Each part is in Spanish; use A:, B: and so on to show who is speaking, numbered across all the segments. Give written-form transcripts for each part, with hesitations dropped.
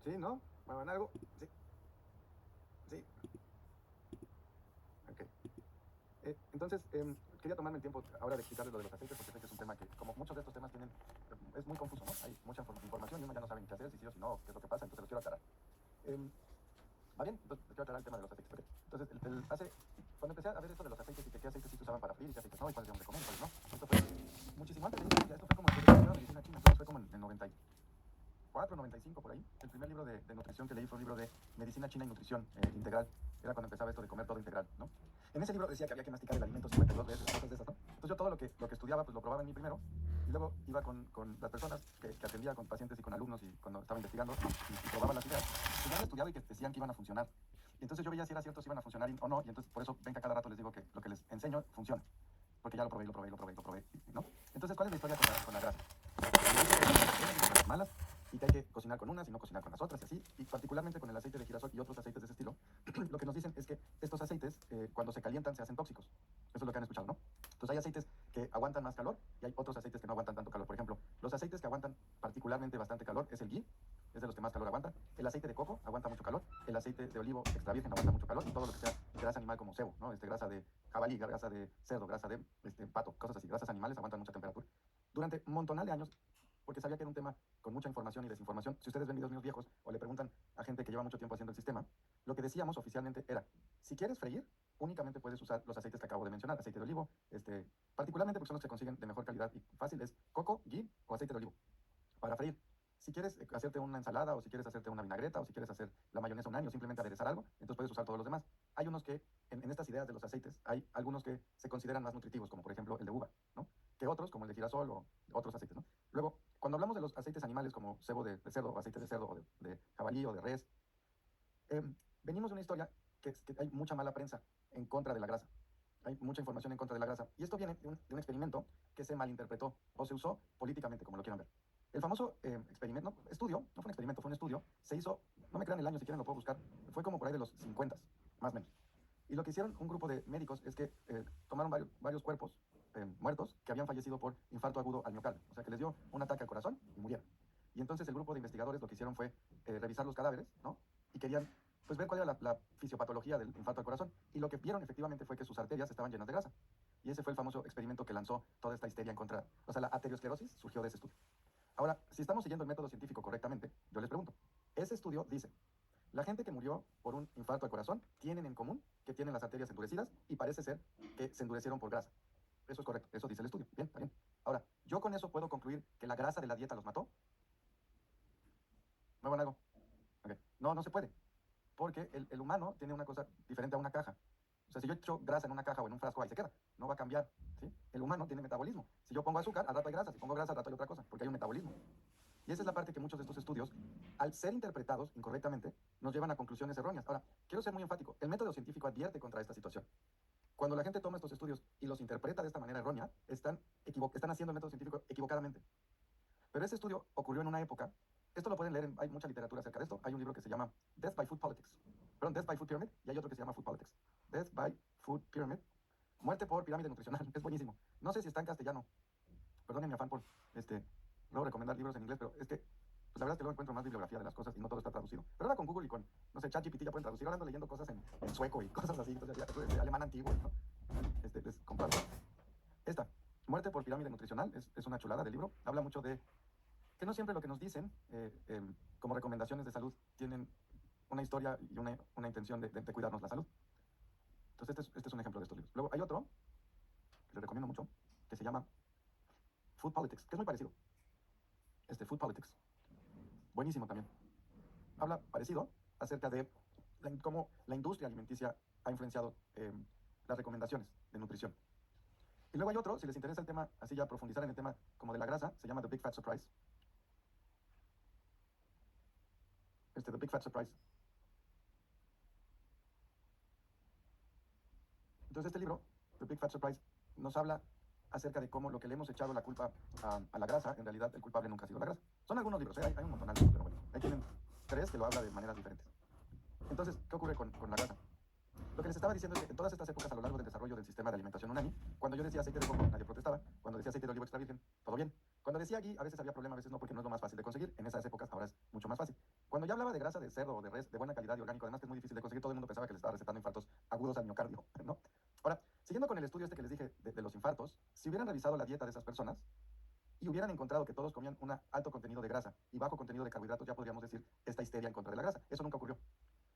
A: ¿Sí? ¿No? ¿Muevan algo? Sí. Sí. Ok. Entonces, quería tomarme el tiempo ahora de explicarles lo de los aceites, porque sé que es un tema que, como muchos de estos temas tienen, es muy confuso, ¿no? Hay mucha información y uno ya no sabe ni qué hacer, si sí o si no, qué es lo que pasa, entonces los quiero aclarar. Em, ¿Va bien? Entonces, quiero aclarar el tema de los aceites. ¿Ok? Entonces, cuando empecé a ver esto de los aceites y que qué aceites sí se usaban para freír y qué aceites no, y cuáles debíamos de comer y cuáles no, esto fue muchísimo antes de India, esto fue como el primer libro de medicina china, entonces fue como en el 94, 95 por ahí. El primer libro de nutrición que leí fue un libro de medicina china y nutrición integral. Era cuando empezaba esto de comer todo integral, ¿no? En ese libro decía que había que masticar el alimento 52 veces, cosas de esas, ¿no? Entonces yo todo lo que estudiaba, pues lo probaba en mí primero, y luego iba con las personas que atendía, con pacientes y con alumnos, y cuando estaba investigando, y probaba las ideas, pues ya había estudiado y que decían que iban a funcionar. Y entonces yo veía si era cierto si iban a funcionar o no, y entonces por eso ven que a cada rato les digo que lo que les enseño funciona, porque ya lo probé, lo probé, lo probé, lo probé, ¿no? Entonces, ¿cuál es la historia con la grasa? Las malas, y que hay que cocinar con unas y no cocinar con las otras y así, y particularmente con el aceite de girasol y otros aceites de ese estilo, lo que nos dicen es que estos aceites cuando se calientan se hacen tóxicos. Eso es lo que han escuchado, ¿no? Entonces hay aceites que aguantan más calor y hay otros aceites que no aguantan tanto calor. Por ejemplo, los aceites que aguantan particularmente bastante calor es el ghee, es de los que más calor aguanta. El aceite de coco aguanta mucho calor. El aceite de olivo extra virgen aguanta mucho calor. Y todo lo que sea grasa animal como cebo, ¿no? Grasa de jabalí, grasa de cerdo, grasa de pato, cosas así. Grasas animales aguantan mucha temperatura. Durante un montonal de años, porque sabía que era un tema con mucha información y desinformación. Si ustedes ven videos míos viejos o le preguntan a gente que lleva mucho tiempo haciendo el sistema, lo que decíamos oficialmente era, si quieres freír, únicamente puedes usar los aceites que acabo de mencionar, aceite de olivo, particularmente porque son los que se consiguen de mejor calidad y fácil, es coco, ghee o aceite de olivo para freír. Si quieres hacerte una ensalada o si quieres hacerte una vinagreta o si quieres hacer la mayonesa un año o simplemente aderezar algo, entonces puedes usar todos los demás. Hay unos que, en estas ideas de los aceites, hay algunos que se consideran más nutritivos, como por ejemplo el de uva, ¿no? Que otros, como el de girasol o otros aceites, ¿no? Luego, cuando hablamos de los aceites animales como cebo de cerdo o aceite de cerdo o de jabalí o de res, eh, venimos de una historia que hay mucha mala prensa en contra de la grasa. Hay mucha información en contra de la grasa. Y esto viene de un experimento que se malinterpretó o se usó políticamente, como lo quieran ver. El famoso experimento, no, estudio, no fue un experimento, fue un estudio, se hizo, no me crean el año, si quieren lo puedo buscar, fue como por ahí de los 50, más o menos. Y lo que hicieron un grupo de médicos es que tomaron varios cuerpos muertos que habían fallecido por infarto agudo al miocardio, o sea que les dio un ataque al corazón y murieron. Y entonces el grupo de investigadores lo que hicieron fue revisar los cadáveres, ¿no? Y querían pues ver cuál era la fisiopatología del infarto al corazón. Y lo que vieron efectivamente fue que sus arterias estaban llenas de grasa. Y ese fue el famoso experimento que lanzó toda esta histeria en contra, o sea, la aterosclerosis surgió de ese estudio. Ahora, si estamos siguiendo el método científico correctamente, yo les pregunto, ese estudio dice, la gente que murió por un infarto al corazón tienen en común que tienen las arterias endurecidas y parece ser que se endurecieron por grasa. Eso es correcto, eso dice el estudio. Bien, está bien. Ahora, ¿yo con eso puedo concluir que la grasa de la dieta los mató? ¿Me van algo? Okay. No, no se puede. Porque el humano tiene una cosa diferente a una caja. O sea, si yo echo grasa en una caja o en un frasco, ahí se queda. No va a cambiar. ¿Sí? El humano tiene metabolismo. Si yo pongo azúcar, al rato hay grasa. Si pongo grasa, al rato hay otra cosa, porque hay un metabolismo. Y esa es la parte que muchos de estos estudios, al ser interpretados incorrectamente, nos llevan a conclusiones erróneas. Ahora, quiero ser muy enfático. El método científico advierte contra esta situación. Cuando la gente toma estos estudios y los interpreta de esta manera errónea, están haciendo el método científico equivocadamente. Pero ese estudio ocurrió en una época, esto lo pueden leer, hay mucha literatura acerca de esto, hay un libro que se llama Death by Food Politics, perdón, Death by Food Pyramid, y hay otro que se llama Food Politics. Death by Food Pyramid, muerte por pirámide nutricional, es buenísimo. No sé si está en castellano, perdonen mi afán por, luego recomendar libros en inglés, pero es que, pues la verdad es que luego encuentro más bibliografía de las cosas y no todo está traducido. Pero ahora con Google y con, no sé, ChatGPT ya pueden traducir, ahora ando leyendo cosas en sueco y cosas así, entonces alemán antiguo, ¿no? Les comparto. Esta, Muerte por pirámide nutricional, es una chulada de libro, habla mucho de que no siempre lo que nos dicen como recomendaciones de salud tienen una historia y una intención de cuidarnos la salud. Entonces, este es un ejemplo de estos libros. Luego, hay otro que les recomiendo mucho que se llama Food Politics, que es muy parecido. Food Politics. Buenísimo también. Habla parecido acerca de cómo la industria alimenticia ha influenciado las recomendaciones de nutrición. Y luego hay otro, si les interesa el tema, así ya profundizar en el tema como de la grasa, se llama The Big Fat Surprise. The Big Fat Surprise. Entonces este libro, The Big Fat Surprise, nos habla acerca de cómo lo que le hemos echado la culpa a la grasa, en realidad el culpable nunca ha sido la grasa. Son algunos libros, hay un montón de libros, pero bueno, ahí tienen tres que lo habla de maneras diferentes. Entonces, ¿qué ocurre con la grasa? Lo que les estaba diciendo es que en todas estas épocas a lo largo del desarrollo del sistema de alimentación unani, cuando yo decía aceite de coco, nadie protestaba. Cuando decía aceite de olivo extra virgen, todo bien. Cuando decía ghee, a veces había problema, a veces no, porque no es lo más fácil de conseguir. En esas épocas, ahora es mucho más fácil. Cuando ya hablaba de grasa de cerdo o de res de buena calidad y orgánico, además que es muy difícil de conseguir, todo el mundo pensaba que le estaba recetando infartos agudos al miocardio, ¿no? Ahora, siguiendo con el estudio este que les dije de los infartos, si hubieran revisado la dieta de esas personas y hubieran encontrado que todos comían un alto contenido de grasa y bajo contenido de carbohidratos, ya podríamos decir esta histeria en contra de la grasa. Eso nunca ocurrió.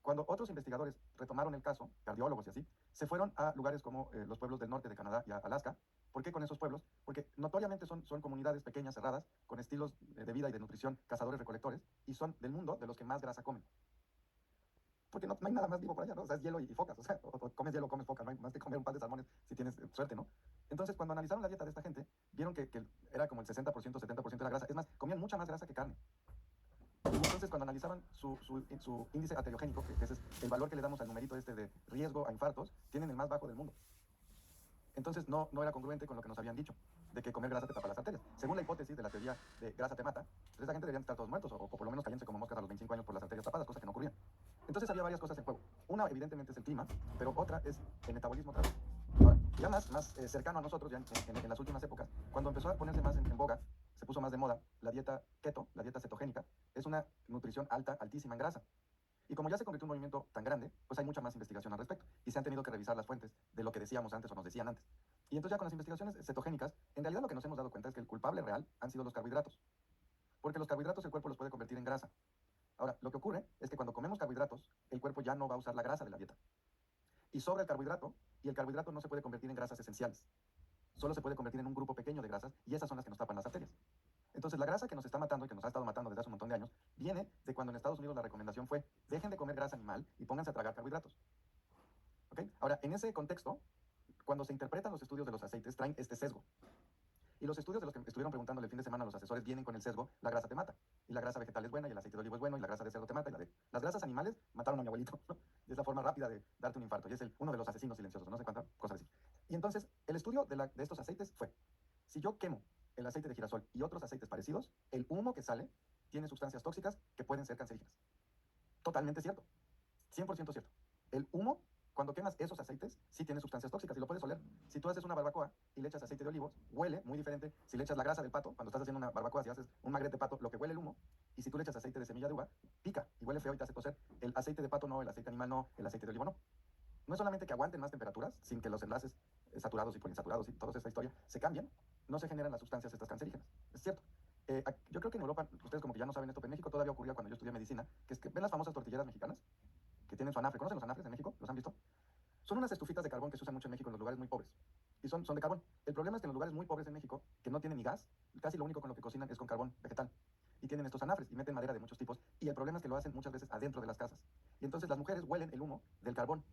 A: Cuando otros investigadores retomaron el caso, cardiólogos y así, se fueron a lugares como los pueblos del norte de Canadá y a Alaska. ¿Por qué con esos pueblos? Porque notoriamente son comunidades pequeñas, cerradas, con estilos de vida y de nutrición, cazadores-recolectores, y son del mundo de los que más grasa comen. Porque no hay nada más vivo por allá, ¿no? O sea, es hielo y focas, o sea, o comes hielo o comes foca, no hay más que comer un par de salmones si tienes suerte, ¿no? Entonces, cuando analizaron la dieta de esta gente, vieron que era como el 60%, 70% de la grasa. Es más, comían mucha más grasa que carne. Y entonces, cuando analizaban su índice aterogénico, que ese es el valor que le damos al numerito este de riesgo a infartos, tienen el más bajo del mundo. Entonces, no era congruente con lo que nos habían dicho, de que comer grasa te tapa las arterias. Según la hipótesis de la teoría de grasa te mata, pues esa gente deberían estar todos muertos, o por lo menos cayéndose como moscas a los 25 años por las arterias tapadas, cosa que no ocurría. Entonces, había varias cosas en juego. Una, evidentemente, es el clima, pero otra es el metabolismo otra vez. Ahora, ya más cercano a nosotros, ya en las últimas épocas, cuando empezó a ponerse más en boga, se puso más de moda la dieta keto, la dieta cetogénica, es una nutrición alta, altísima en grasa. Y como ya se convirtió en un movimiento tan grande, pues hay mucha más investigación al respecto. Y se han tenido que revisar las fuentes de lo que decíamos antes o nos decían antes. Y entonces ya con las investigaciones cetogénicas, en realidad lo que nos hemos dado cuenta es que el culpable real han sido los carbohidratos. Porque los carbohidratos el cuerpo los puede convertir en grasa. Ahora, lo que ocurre es que cuando comemos carbohidratos, el cuerpo ya no va a usar la grasa de la dieta. Y sobra el carbohidrato, y el carbohidrato no se puede convertir en grasas esenciales. Solo se puede convertir en un grupo pequeño de grasas, y esas son las que nos tapan las arterias. Entonces, la grasa que nos está matando y que nos ha estado matando desde hace un montón de años, viene de cuando en Estados Unidos la recomendación fue, dejen de comer grasa animal y pónganse a tragar carbohidratos. ¿Ok? Ahora, en ese contexto, cuando se interpretan los estudios de los aceites, traen este sesgo. Y los estudios de los que estuvieron preguntándole el fin de semana a los asesores vienen con el sesgo, la grasa te mata. Y la grasa vegetal es buena, y el aceite de olivo es bueno, y la grasa de cerdo te mata. Las grasas animales mataron a mi abuelito, ¿no? Y es la forma rápida de darte un infarto. Y es uno de los asesinos silenciosos, no sé cuántas cosas así. Y entonces, el estudio de estos aceites fue, si yo quemo el aceite de girasol y otros aceites parecidos, el humo que sale tiene sustancias tóxicas que pueden ser cancerígenas. Totalmente cierto. 100% cierto. El humo, cuando quemas esos aceites, sí tiene sustancias tóxicas y lo puedes oler. Si tú haces una barbacoa y le echas aceite de olivos, huele muy diferente. Si le echas la grasa del pato, cuando estás haciendo una barbacoa, si haces un magret de pato, lo que huele el humo, y si tú le echas aceite de semilla de uva, pica y huele feo y te hace toser. El aceite de pato no, el aceite animal no, el aceite de olivo no. No es solamente que aguanten más temperaturas, sin que los enlaces saturados y poliinsaturados y toda esta historia se cambien, no se generan las sustancias estas cancerígenas. Es cierto. Yo creo que en Europa, ustedes como que ya no saben esto, pero en México todavía ocurría cuando yo estudié medicina, que es que ven las famosas tortilleras mexicanas, que tienen su anafre. ¿Conocen los anafres de México? ¿Los han visto? Son unas estufitas de carbón que se usan mucho en México en los lugares muy pobres. Y son de carbón. El problema es que en los lugares muy pobres en México, que no tienen ni gas, casi lo único con lo que cocinan es con carbón vegetal. Y tienen estos anafres y meten madera de muchos tipos. Y el problema es que lo hacen muchas veces adentro de las casas. Y entonces las mujeres huelen el humo del carbón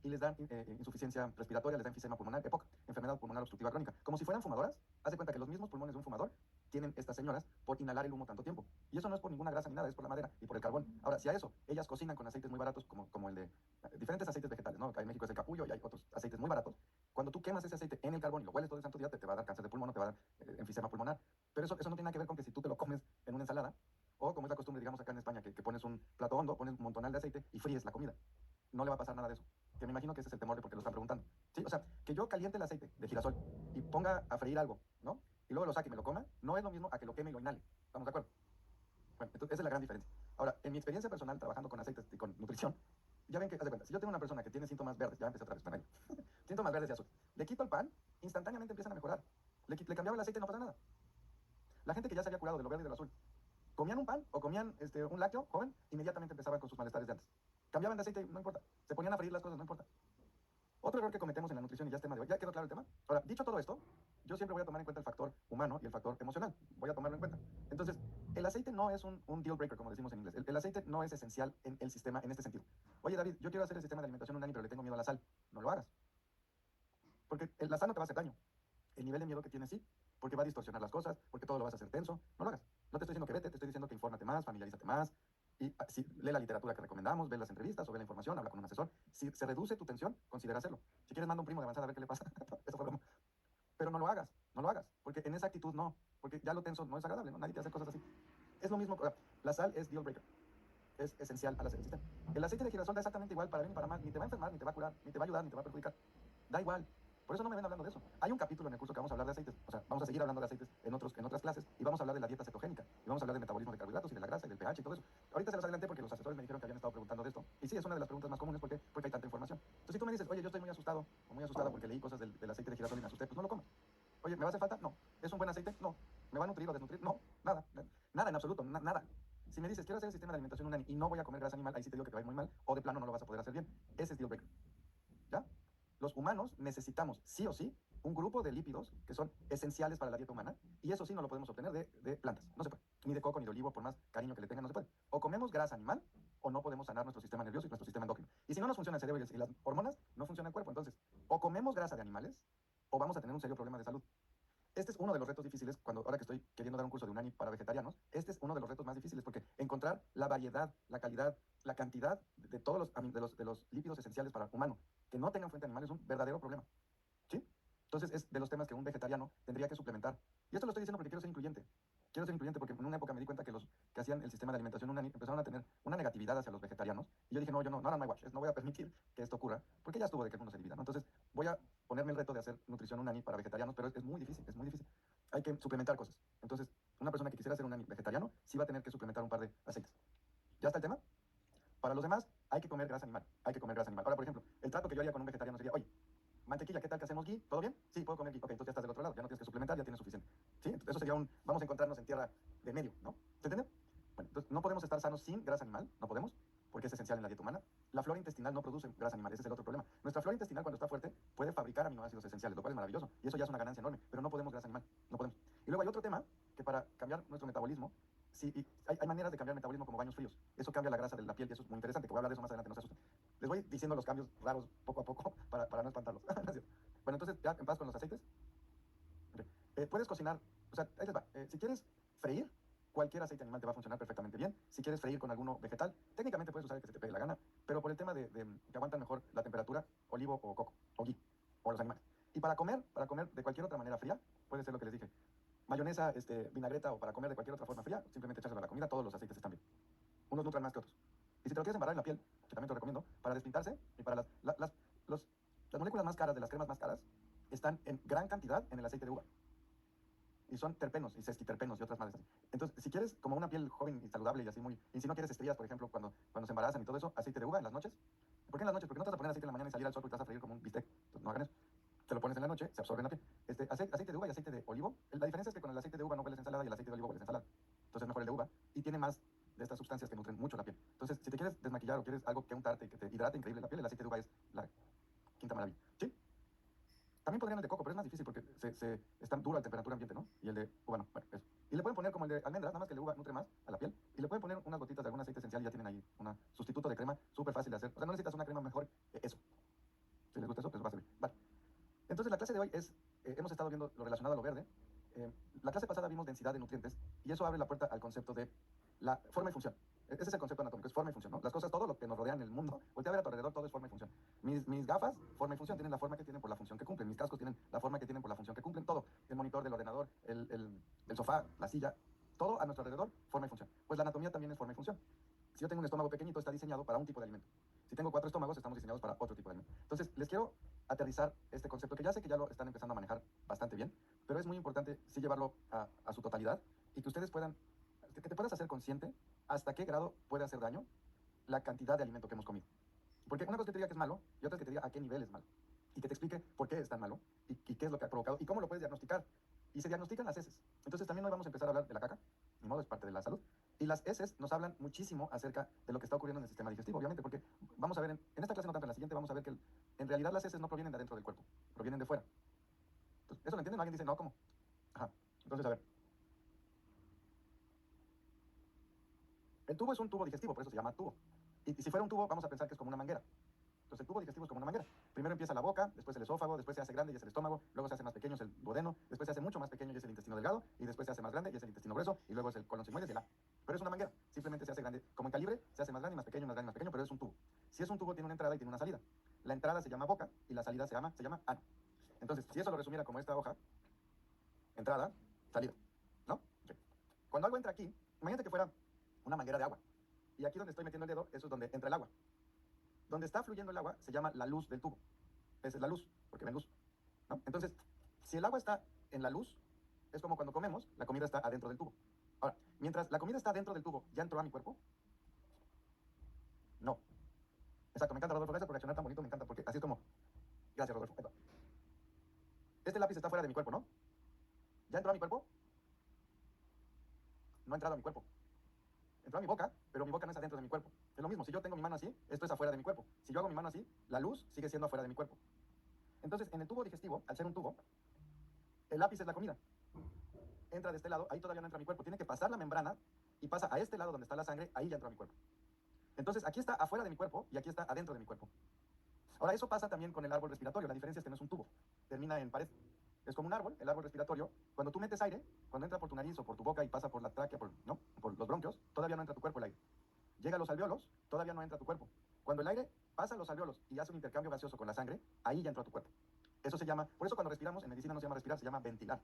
A: y les dan insuficiencia respiratoria, les da enfisema pulmonar, EPOC, enfermedad pulmonar obstructiva crónica. Como si fueran fumadoras, haz de cuenta que los mismos pulmones de un fumador tienen estas señoras por inhalar el humo tanto tiempo. Y eso no es por ninguna grasa ni nada, es por la madera y por el carbón. Ahora, si a eso ellas cocinan con aceites muy baratos, como el de diferentes aceites vegetales, ¿no? Acá en México es el capullo y hay otros aceites muy baratos. Cuando tú quemas ese aceite en el carbón y lo hueles todo el santo día, te va a dar cáncer de pulmón, te va a dar enfisema pulmonar. Pero eso no tiene nada que ver con que si tú te lo comes en una ensalada, o como es la costumbre, digamos, acá en España, que pones un plato hondo, pones un montonal de aceite y fríes la comida. No le va a pasar nada de eso. Que me imagino que ese es el temor de por qué lo están preguntando. ¿Sí? O sea, que yo caliente el aceite de girasol y ponga a freír algo, ¿no? Y luego lo saque y me lo coma, no es lo mismo a que lo queme y lo inhale. ¿Estamos de acuerdo? Bueno, entonces esa es la gran diferencia. Ahora, en mi experiencia personal trabajando con aceites y con nutrición, ya ven que, haz de cuenta, si yo tengo una persona que tiene síntomas verdes, ya empecé otra vez, para síntomas verdes y azul, le quito el pan, instantáneamente empiezan a mejorar. Le cambiaba el aceite y no pasa nada. La gente que ya se había curado de lo verde y de lo azul, comían un pan o comían un lácteo joven, inmediatamente empezaban con sus malestares de antes. Cambiaban de aceite, no importa. Se ponían a freír las cosas, no importa. Otro error que cometemos en la nutrición, y ya es tema de hoy, ¿ya quedó claro el tema? Ahora, dicho todo esto, yo siempre voy a tomar en cuenta el factor humano y el factor emocional. Voy a tomarlo en cuenta. Entonces, el aceite no es un deal breaker, como decimos en inglés. El aceite no es esencial en el sistema en este sentido. Oye, David, yo quiero hacer el sistema de alimentación unánime, pero le tengo miedo a la sal. No lo hagas. Porque la sal no te va a hacer daño. El nivel de miedo que tienes sí, porque va a distorsionar las cosas, porque todo lo vas a hacer tenso. No lo hagas. No te estoy diciendo que vete, te estoy diciendo que infórmate más, familiarízate más. Y si lee la literatura que recomendamos, ve las entrevistas o ve la información, habla con un asesor. Si se reduce tu tensión, considera hacerlo. Si quieres, manda un primo de avanzada a ver qué le pasa. Eso fue broma. Pero no lo hagas, no lo hagas. Porque en esa actitud no. Porque ya lo tenso no es agradable, ¿no? Nadie te hace cosas así. Es lo mismo, la sal es deal breaker. Es esencial al sistema. El aceite de girasol da exactamente igual para bien y para mal. Ni te va a enfermar, ni te va a curar, ni te va a ayudar, ni te va a perjudicar. Da igual. Por eso no me ven hablando de eso. Hay un capítulo en el curso que vamos a hablar de aceites, o sea, vamos a seguir hablando de aceites en otras clases, y vamos a hablar de la dieta cetogénica, y vamos a hablar del metabolismo de carbohidratos y de la grasa y del pH y todo eso. Ahorita se los adelanté porque los asesores me dijeron que habían estado preguntando de esto, y sí, es una de las preguntas más comunes porque hay tanta información. Entonces, si tú me dices, oye, yo estoy muy asustado o muy asustada porque leí cosas del aceite de girasol y me asusté, pues no lo comas. Oye, ¿me va a hacer falta? No. ¿Es un buen aceite? No. ¿Me va a nutrir o desnutrir? No. Nada. Nada en absoluto. Nada. Si me dices, quiero hacer el sistema de alimentación un año y no voy a comer grasa animal, ahí sí te digo que te va a ir muy mal, o de plano no lo vas a poder hacer bien. Ese es deal breaker. ¿Ya? Los humanos necesitamos, sí o sí, un grupo de lípidos que son esenciales para la dieta humana, y eso sí no lo podemos obtener de plantas. No se puede. Ni de coco, ni de olivo, por más cariño que le tengan, no se puede. O comemos grasa animal, o no podemos sanar nuestro sistema nervioso y nuestro sistema endocrino. Y si no nos funciona el cerebro y las hormonas, no funciona el cuerpo. Entonces, o comemos grasa de animales, o vamos a tener un serio problema de salud. Este es uno de los retos difíciles, ahora que estoy queriendo dar un curso de Unani para vegetarianos, este es uno de los retos más difíciles porque encontrar la variedad, la calidad, la cantidad de todos los lípidos esenciales para humano que no tengan fuente animal es un verdadero problema. ¿Sí? Entonces es de los temas que un vegetariano tendría que suplementar. Y esto lo estoy diciendo porque quiero ser incluyente. Quiero ser incluyente porque en una época me di cuenta que los que hacían el sistema de alimentación Unani empezaron a tener una negatividad hacia los vegetarianos. Y yo dije, no, yo no, no, my watch, no voy a permitir que esto ocurra, porque ya estuvo de que el mundo se divida, ¿no? Entonces voy a ponerme el reto de hacer nutrición Unani para vegetarianos, pero es muy difícil, es muy difícil. Hay que suplementar cosas. Entonces, una persona que quisiera hacer un Unani vegetariano sí va a tener que suplementar un par de aceites. ¿Ya está el tema? Para los demás, hay que comer grasa animal. Hay que comer grasa animal. Ahora, por ejemplo, el trato que yo haría con un vegetariano sería, oye, mantequilla, ¿qué tal que hacemos ghee? ¿Todo bien? Sí, puedo comer ghee. Ok, entonces ya estás del otro lado, ya no tienes que suplementar, ya tienes suficiente. ¿Sí? Eso sería vamos a encontrarnos en tierra de medio, ¿no? ¿Se entiende? Bueno, entonces no podemos estar sanos sin grasa animal, no podemos, porque es esencial en la dieta humana. La flora intestinal no produce grasa animal, ese es el otro problema. Nuestra flora intestinal cuando está fuerte puede fabricar aminoácidos esenciales, lo cual es maravilloso, y eso ya es una ganancia enorme, pero no podemos grasa animal, no podemos. Y luego hay otro tema, que para cambiar nuestro metabolismo, sí, hay maneras de cambiar el metabolismo como baños fríos. Eso cambia la grasa de la piel y eso es muy interesante, que voy a hablar de eso más adelante, no se asusten. Les voy diciendo los cambios raros poco a poco para no espantarlos. Bueno, entonces ya en paz con los aceites. Okay. Puedes cocinar, o sea, ahí les va. Si quieres freír, cualquier aceite animal te va a funcionar perfectamente bien. Si quieres freír con alguno vegetal, técnicamente puedes usar el que se te pegue la gana, pero por el tema de que aguantan mejor la temperatura, olivo o coco, o ghee, o los animales. Y para comer de cualquier otra manera fría, puede ser lo que les dije. Mayonesa, vinagreta o para comer de cualquier otra forma fría, simplemente echárselo a la comida, todos los aceites están bien. Unos nutran más que otros. Y si te lo quieres embarrar en la piel, que también te lo recomiendo, para despintarse y para las moléculas más caras de las cremas más caras, están en gran cantidad en el aceite de uva. Y son terpenos y sesquiterpenos y otras madres así. Entonces, si quieres como una piel joven y saludable y así muy... Y si no quieres estrías, por ejemplo, cuando se embarazan y todo eso, aceite de uva en las noches. ¿Por qué en las noches? Porque no te vas a poner aceite en la mañana y salir al sol y te vas a freír como un bistec. Entonces, no hagan eso. Te lo pones en la noche, se absorbe en la piel. Aceite de uva y aceite de olivo. La diferencia es que con el aceite de uva no hueles ensalada y el aceite de olivo hueles ensalada. Entonces es mejor el de uva y tiene más de estas sustancias que nutren mucho la piel. Entonces, si te quieres desmaquillar o quieres algo que untarte y que te hidrate increíble la piel, el aceite de uva es la quinta maravilla. ¿Sí? También podrían el de coco, pero es más difícil porque es tan duro a temperatura ambiente, ¿no? Y el de uva no. Bueno, eso. Y le pueden poner como el de almendras, nada más que el de uva nutre más a la piel. Y le pueden poner unas gotitas de algún aceite esencial y ya tienen ahí un sustituto de crema súper fácil de hacer. O sea, no necesitas una crema mejor que eso. Si les gusta eso, pues va a servir. Vale. Entonces, la clase de hoy hemos estado viendo lo relacionado a lo verde. La clase pasada vimos densidad de nutrientes y eso abre la puerta al concepto de la forma y función. Ese es el concepto anatómico, es forma y función, ¿no? Las cosas, todo lo que nos rodea en el mundo, voltea a ver a tu alrededor, todo es forma y función. Mis gafas, forma y función, tienen la forma que tienen por la función que cumplen. Mis cascos tienen la forma que tienen por la función que cumplen. Todo, el monitor del ordenador, el sofá, la silla, todo a nuestro alrededor, forma y función. Pues la anatomía también es forma y función. Si yo tengo un estómago pequeñito, está diseñado para un tipo de alimento. Si tengo 4 estómagos, estamos diseñados para otro tipo de alimento. Entonces, les quiero aterrizar este concepto que ya sé que ya lo están empezando a manejar bastante bien, pero es muy importante sí llevarlo a su totalidad y que ustedes puedan, que te puedas hacer consciente hasta qué grado puede hacer daño la cantidad de alimento que hemos comido. Porque una cosa que te diga que es malo y otra que te diga a qué nivel es malo. Y que te explique por qué es tan malo y qué es lo que ha provocado y cómo lo puedes diagnosticar. Y se diagnostican las heces. Entonces también hoy vamos a empezar a hablar de la caca, ni modo, es parte de la salud. Y las heces nos hablan muchísimo acerca de lo que está ocurriendo en el sistema digestivo, obviamente, porque vamos a ver, en esta clase no tanto, en la siguiente vamos a ver que en realidad las heces no provienen de adentro del cuerpo, provienen de fuera. Entonces, ¿eso lo entienden? Alguien dice, no, ¿cómo? Ajá. Entonces, a ver. El tubo es un tubo digestivo, por eso se llama tubo. Y si fuera un tubo, vamos a pensar que es como una manguera. Entonces el tubo digestivo es como una manguera. Primero empieza la boca, después el esófago, después se hace grande y es el estómago, luego se hace más pequeño, es el duodeno, después se hace mucho más pequeño y es el intestino delgado, y después se hace más grande y es el intestino grueso, y luego es el colon sigmoides y el A. Pero es una manguera, simplemente se hace grande, como en calibre, se hace más grande y más pequeño, más grande y más pequeño, pero es un tubo. Si es un tubo, tiene una entrada y tiene una salida. La entrada se llama boca y la salida se llama ano. Entonces, si eso lo resumiera como esta hoja, entrada, salida, ¿no? Okay. Cuando algo entra aquí, imagínate que fuera una manguera de agua, y aquí donde estoy metiendo el dedo, eso es donde entra el agua. Donde está fluyendo el agua se llama la luz del tubo. Esa es la luz, porque ven luz. ¿no? Entonces, si el agua está en la luz, es como cuando comemos, la comida está adentro del tubo. Ahora, mientras la comida está dentro del tubo, ¿ya entró a mi cuerpo? No. Exacto, me encanta, Rodolfo, gracias por reaccionar tan bonito, me encanta, porque así es como... Gracias, Rodolfo. Este lápiz está fuera de mi cuerpo, ¿no? ¿Ya entró a mi cuerpo? No ha entrado a mi cuerpo. Entró a mi boca, pero mi boca no es adentro de mi cuerpo. Es lo mismo, si yo tengo mi mano así, esto es afuera de mi cuerpo. Si yo hago mi mano así, la luz sigue siendo afuera de mi cuerpo. Entonces, en el tubo digestivo, al ser un tubo, el lápiz es la comida. Entra de este lado, ahí todavía no entra a mi cuerpo. Tiene que pasar la membrana y pasa a este lado donde está la sangre, ahí ya entró a mi cuerpo. Entonces, aquí está afuera de mi cuerpo y aquí está adentro de mi cuerpo. Ahora, eso pasa también con el árbol respiratorio. La diferencia es que no es un tubo, termina en pared. Es como un árbol, el árbol respiratorio. Cuando tú metes aire, cuando entra por tu nariz o por tu boca y pasa por la tráquea, ¿no? Por los bronquios, todavía no entra a tu cuerpo el aire. Llega a los alveolos, todavía no entra a tu cuerpo. Cuando el aire pasa a los alveolos y hace un intercambio gaseoso con la sangre, ahí ya entró a tu cuerpo. Eso se llama, por eso cuando respiramos, en medicina no se llama respirar, se llama ventilar.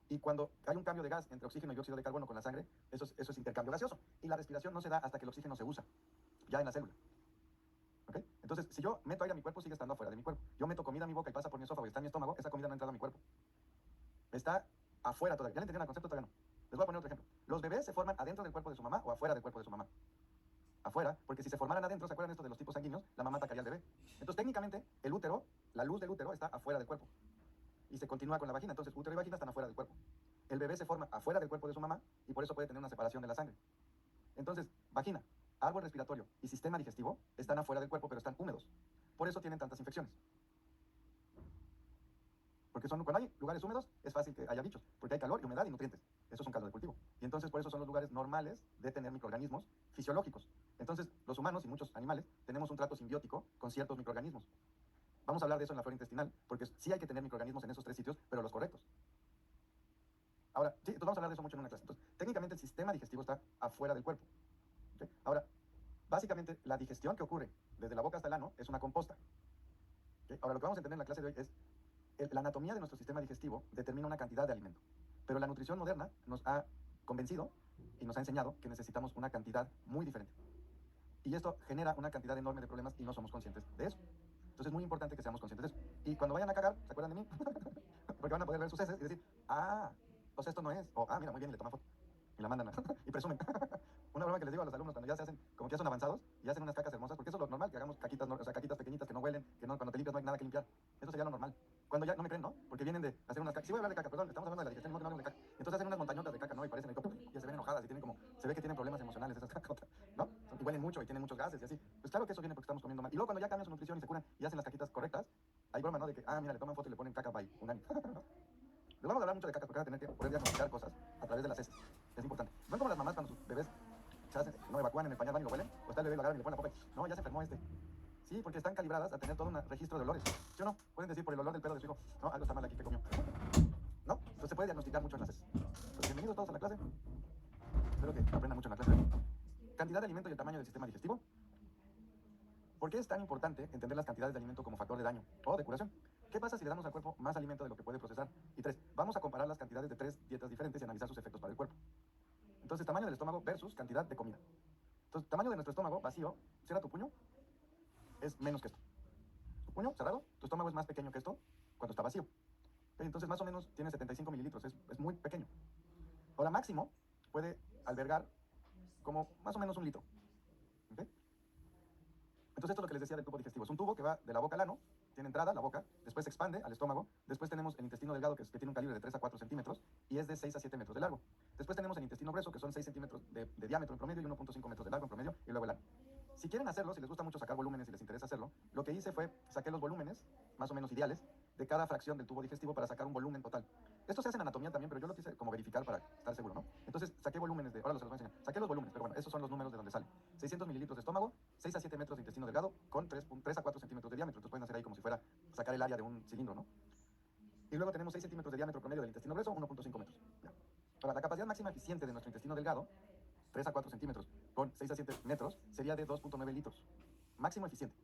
A: Y cuando hay un cambio de gas entre oxígeno y dióxido de carbono con la sangre, eso es intercambio gaseoso. Y la respiración no se da hasta que el oxígeno se usa, ya en la célula. ¿Okay? Entonces, si yo meto aire a mi cuerpo, sigue estando afuera de mi cuerpo. Yo meto comida a mi boca y pasa por mi esófago y está en mi estómago, esa comida no ha entrado a mi cuerpo. Está afuera todavía. ¿Ya le entendieron el concepto? Todavía no. Les voy a poner otro ejemplo. Los bebés se forman adentro del cuerpo de su mamá o afuera del cuerpo de su mamá. Afuera, porque si se formaran adentro, ¿se acuerdan esto de los tipos sanguíneos? La mamá atacaría al bebé. Entonces, técnicamente, el útero, la luz del útero está afuera del cuerpo. Y se continúa con la vagina. Entonces, útero y vagina están afuera del cuerpo. El bebé se forma afuera del cuerpo de su mamá y por eso puede tener una separación de la sangre. Entonces, vagina, árbol respiratorio y sistema digestivo están afuera del cuerpo, pero están húmedos. Por eso tienen tantas infecciones. Porque cuando hay lugares húmedos, es fácil que haya bichos, porque hay calor y humedad y nutrientes. Eso es un caldo de cultivo. Y entonces, por eso son los lugares normales de tener microorganismos fisiológicos. Entonces, los humanos y muchos animales tenemos un trato simbiótico con ciertos microorganismos. Vamos a hablar de eso en la flora intestinal, porque sí hay que tener microorganismos en esos 3 sitios, pero los correctos. Ahora, sí, entonces vamos a hablar de eso mucho en una clase. Entonces, técnicamente el sistema digestivo está afuera del cuerpo. ¿Okay? Ahora, básicamente la digestión que ocurre desde la boca hasta el ano es una composta. ¿Okay? Ahora, lo que vamos a entender en la clase de hoy es la anatomía de nuestro sistema digestivo determina una cantidad de alimento, pero la nutrición moderna nos ha convencido y nos ha enseñado que necesitamos una cantidad muy diferente. Y esto genera una cantidad enorme de problemas y no somos conscientes de eso. Entonces es muy importante que seamos conscientes de eso. Y cuando vayan a cagar, ¿se acuerdan de mí? Porque van a poder ver sus heces y decir, ah, pues esto no es. O, ah, mira, muy bien, y le toman foto. Y la mandan y presumen. Una broma que les digo a los alumnos cuando ya se hacen, como que ya son avanzados, y hacen unas cacas hermosas, porque eso es lo normal, que hagamos caquitas, o sea, caquitas pequeñitas que no huelen, que no, cuando te limpias no hay nada que limpiar. Eso sería lo normal. Cuando ya, no me creen, ¿no? Porque vienen de hacer unas cacas. Sí voy a hablar de caca, perdón, estamos hablando de la digestión, no hablamos de caca. Entonces hacen unas montañotas de caca, ¿no? Y parecen, y ya se ven enojadas y tienen como, se ve que tienen problemas emocionales esas cacotas, ¿no? Y huelen mucho y tienen muchos gases y así. Pues claro que eso viene porque estamos comiendo mal. Y luego cuando ya cambian su nutrición y se curan y hacen las caquitas correctas, hay broma, ¿no? De que, ah, mira, le toman foto y le ponen caca by un año. Les vamos a hablar mucho de caca porque van a tener que poder diagnosticar cosas a través de las heces. Es importante. ¿Ven como las mamás cuando sus bebés se hacen, no evacúan en el pañal, van y lo huelen? O está el bebé, lo agarran y le ponen la popa y, no, ya se enfermó este. Sí, porque están calibradas a tener todo un registro de olores. ¿Sí o no? Pueden decir por el olor del pelo de su hijo, no, algo está mal aquí que comió. ¿No? Entonces se puede diagnosticar mucho en las heces. Pues bienvenidos todos a la clase. Espero que aprendan mucho en la clase. Cantidad de alimento y el tamaño del sistema digestivo. ¿Por qué es tan importante entender las cantidades de alimento como factor de daño o de curación? ¿Qué pasa si le damos al cuerpo más alimento de lo que puede procesar? Y 3, vamos a comparar las cantidades de 3 dietas diferentes y analizar sus efectos para el cuerpo. Entonces, tamaño del estómago versus cantidad de comida. Entonces, tamaño de nuestro estómago vacío, cierra tu puño, es menos que esto. Tu puño cerrado, tu estómago es más pequeño que esto cuando está vacío. Entonces, más o menos tiene 75 mililitros, es muy pequeño. Ahora, máximo puede albergar como más o menos 1 litro. ¿Okay? Entonces esto es lo que les decía del tubo digestivo. Es un tubo que va de la boca al ano, tiene entrada, la boca, después se expande al estómago, después tenemos el intestino delgado que tiene un calibre de 3 a 4 centímetros y es de 6 a 7 metros de largo. Después tenemos el intestino grueso que son 6 centímetros de diámetro en promedio y 1.5 metros de largo en promedio y luego el ano. Si quieren hacerlo, si les gusta mucho sacar volúmenes y les interesa hacerlo, lo que hice fue saqué los volúmenes, más o menos ideales, de cada fracción del tubo digestivo para sacar un volumen total. Esto se hace en anatomía también, pero yo lo quise como verificar para estar seguro, ¿no? Entonces saqué volúmenes ahora los voy a enseñar, saqué los volúmenes, pero bueno, esos son los números de donde salen. 600 mililitros de estómago, 6 a 7 metros de intestino delgado, con 3 a 4 centímetros de diámetro. Entonces pueden hacer ahí como si fuera sacar el área de un cilindro, ¿no? Y luego tenemos 6 centímetros de diámetro promedio del intestino grueso, 1.5 metros. Ya. Ahora, la capacidad máxima eficiente de nuestro intestino delgado, 3 a 4 centímetros, con 6 a 7 metros, sería de 2.9 litros. Máximo eficiente.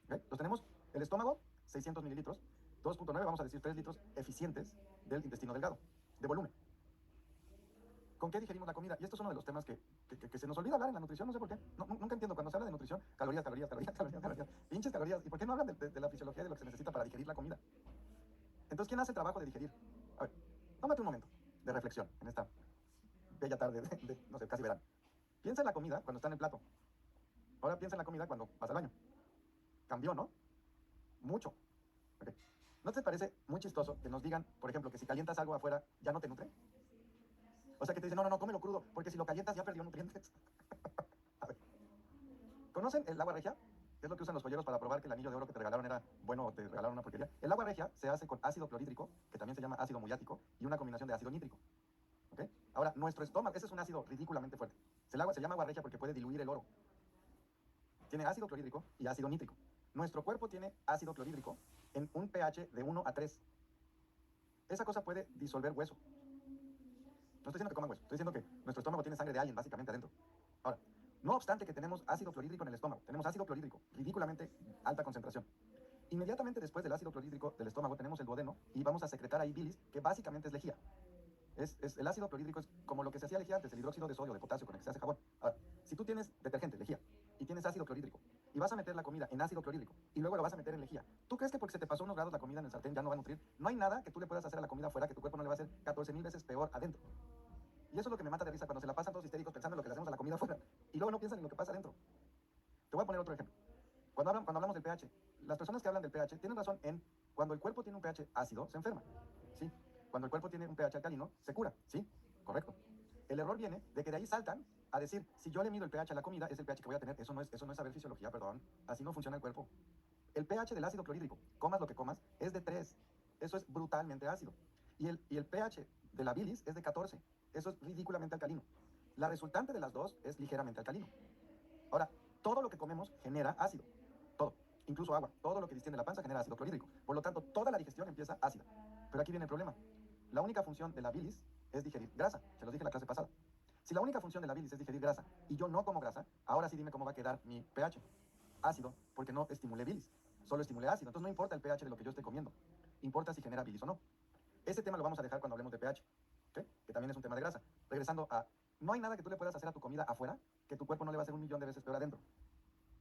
A: ¿Okay? Entonces tenemos el estómago, 600 mililitros, 2.9, vamos a decir 3 litros eficientes del intestino delgado, de volumen. ¿Con qué digerimos la comida? Y esto es uno de los temas que se nos olvida hablar en la nutrición, no sé por qué. Nunca entiendo cuando se habla de nutrición, calorías, calorías, calorías, calorías, calorías, pinches calorías. ¿Y por qué no hablan de la fisiología de lo que se necesita para digerir la comida? Entonces, ¿quién hace el trabajo de digerir? A ver, tómate un momento de reflexión en esta bella tarde no sé, casi verano. Piensa en la comida cuando está en el plato. Ahora piensa en la comida cuando vas al baño. Cambió, ¿no? Mucho. Ok. ¿No te parece muy chistoso que nos digan, por ejemplo, que si calientas algo afuera ya no te nutre? O sea, que te dicen, no, no, no, cómelo crudo, porque si lo calientas ya perdió nutrientes. A ver, ¿conocen el agua regia? ¿Qué es lo que usan los joyeros para probar que el anillo de oro que te regalaron era bueno o te regalaron una porquería? El agua regia se hace con ácido clorhídrico, que también se llama ácido muriático, y una combinación de ácido nítrico. ¿Ok? Ahora, nuestro estómago, ese es un ácido ridículamente fuerte. Se llama agua regia porque puede diluir el oro. Tiene ácido clorhídrico y ácido nítrico. Nuestro cuerpo tiene ácido clorhídrico en un pH de 1 a 3. Esa cosa puede disolver hueso. No estoy diciendo que coman hueso, estoy diciendo que nuestro estómago tiene sangre de alguien básicamente adentro. Ahora, no obstante que tenemos ácido clorhídrico en el estómago, tenemos ácido clorhídrico, ridículamente alta concentración. Inmediatamente después del ácido clorhídrico del estómago tenemos el duodeno y vamos a secretar ahí bilis, que básicamente es lejía. El ácido clorhídrico es como lo que se hacía lejía antes, el hidróxido de sodio, de potasio con el que se hace jabón. Ahora, si tú tienes detergente, lejía, y tienes ácido clorhídrico, y vas a meter la comida en ácido clorhídrico, y luego lo vas a meter en lejía, ¿tú crees que porque se te pasó unos grados la comida en el sartén ya no va a nutrir? No hay nada que tú le puedas hacer a la comida afuera que tu cuerpo no le va a hacer 14,000 veces peor adentro. Y eso es lo que me mata de risa cuando se la pasan todos histéricos pensando en lo que le hacemos a la comida afuera, y luego no piensan en lo que pasa adentro. Te voy a poner otro ejemplo. Cuando hablamos del pH, las personas que hablan del pH tienen razón en cuando el cuerpo tiene un pH ácido, se enferma. ¿Sí? Cuando el cuerpo tiene un pH alcalino, se cura. ¿Sí? Correcto. El error viene de que de ahí saltan a decir, si yo le mido el pH a la comida, es el pH que voy a tener. Eso no es saber fisiología, perdón. Así no funciona el cuerpo. El pH del ácido clorhídrico, comas lo que comas, es de 3. Eso es brutalmente ácido. Y el pH de la bilis es de 14. Eso es ridículamente alcalino. La resultante de las dos es ligeramente alcalino. Ahora, todo lo que comemos genera ácido. Todo. Incluso agua. Todo lo que distiende la panza genera ácido clorhídrico. Por lo tanto, toda la digestión empieza ácida. Pero aquí viene el problema. La única función de la bilis es digerir grasa. Se los dije en la clase pasada. Si la única función de la bilis es digerir grasa y yo no como grasa, ahora sí dime cómo va a quedar mi pH. Ácido, porque no estimulé bilis. Solo estimulé ácido. Entonces no importa el pH de lo que yo esté comiendo. Importa si genera bilis o no. Ese tema lo vamos a dejar cuando hablemos de pH, ¿okay? Que también es un tema de grasa. Regresando a, no hay nada que tú le puedas hacer a tu comida afuera que tu cuerpo no le va a hacer 1,000,000 de veces peor adentro.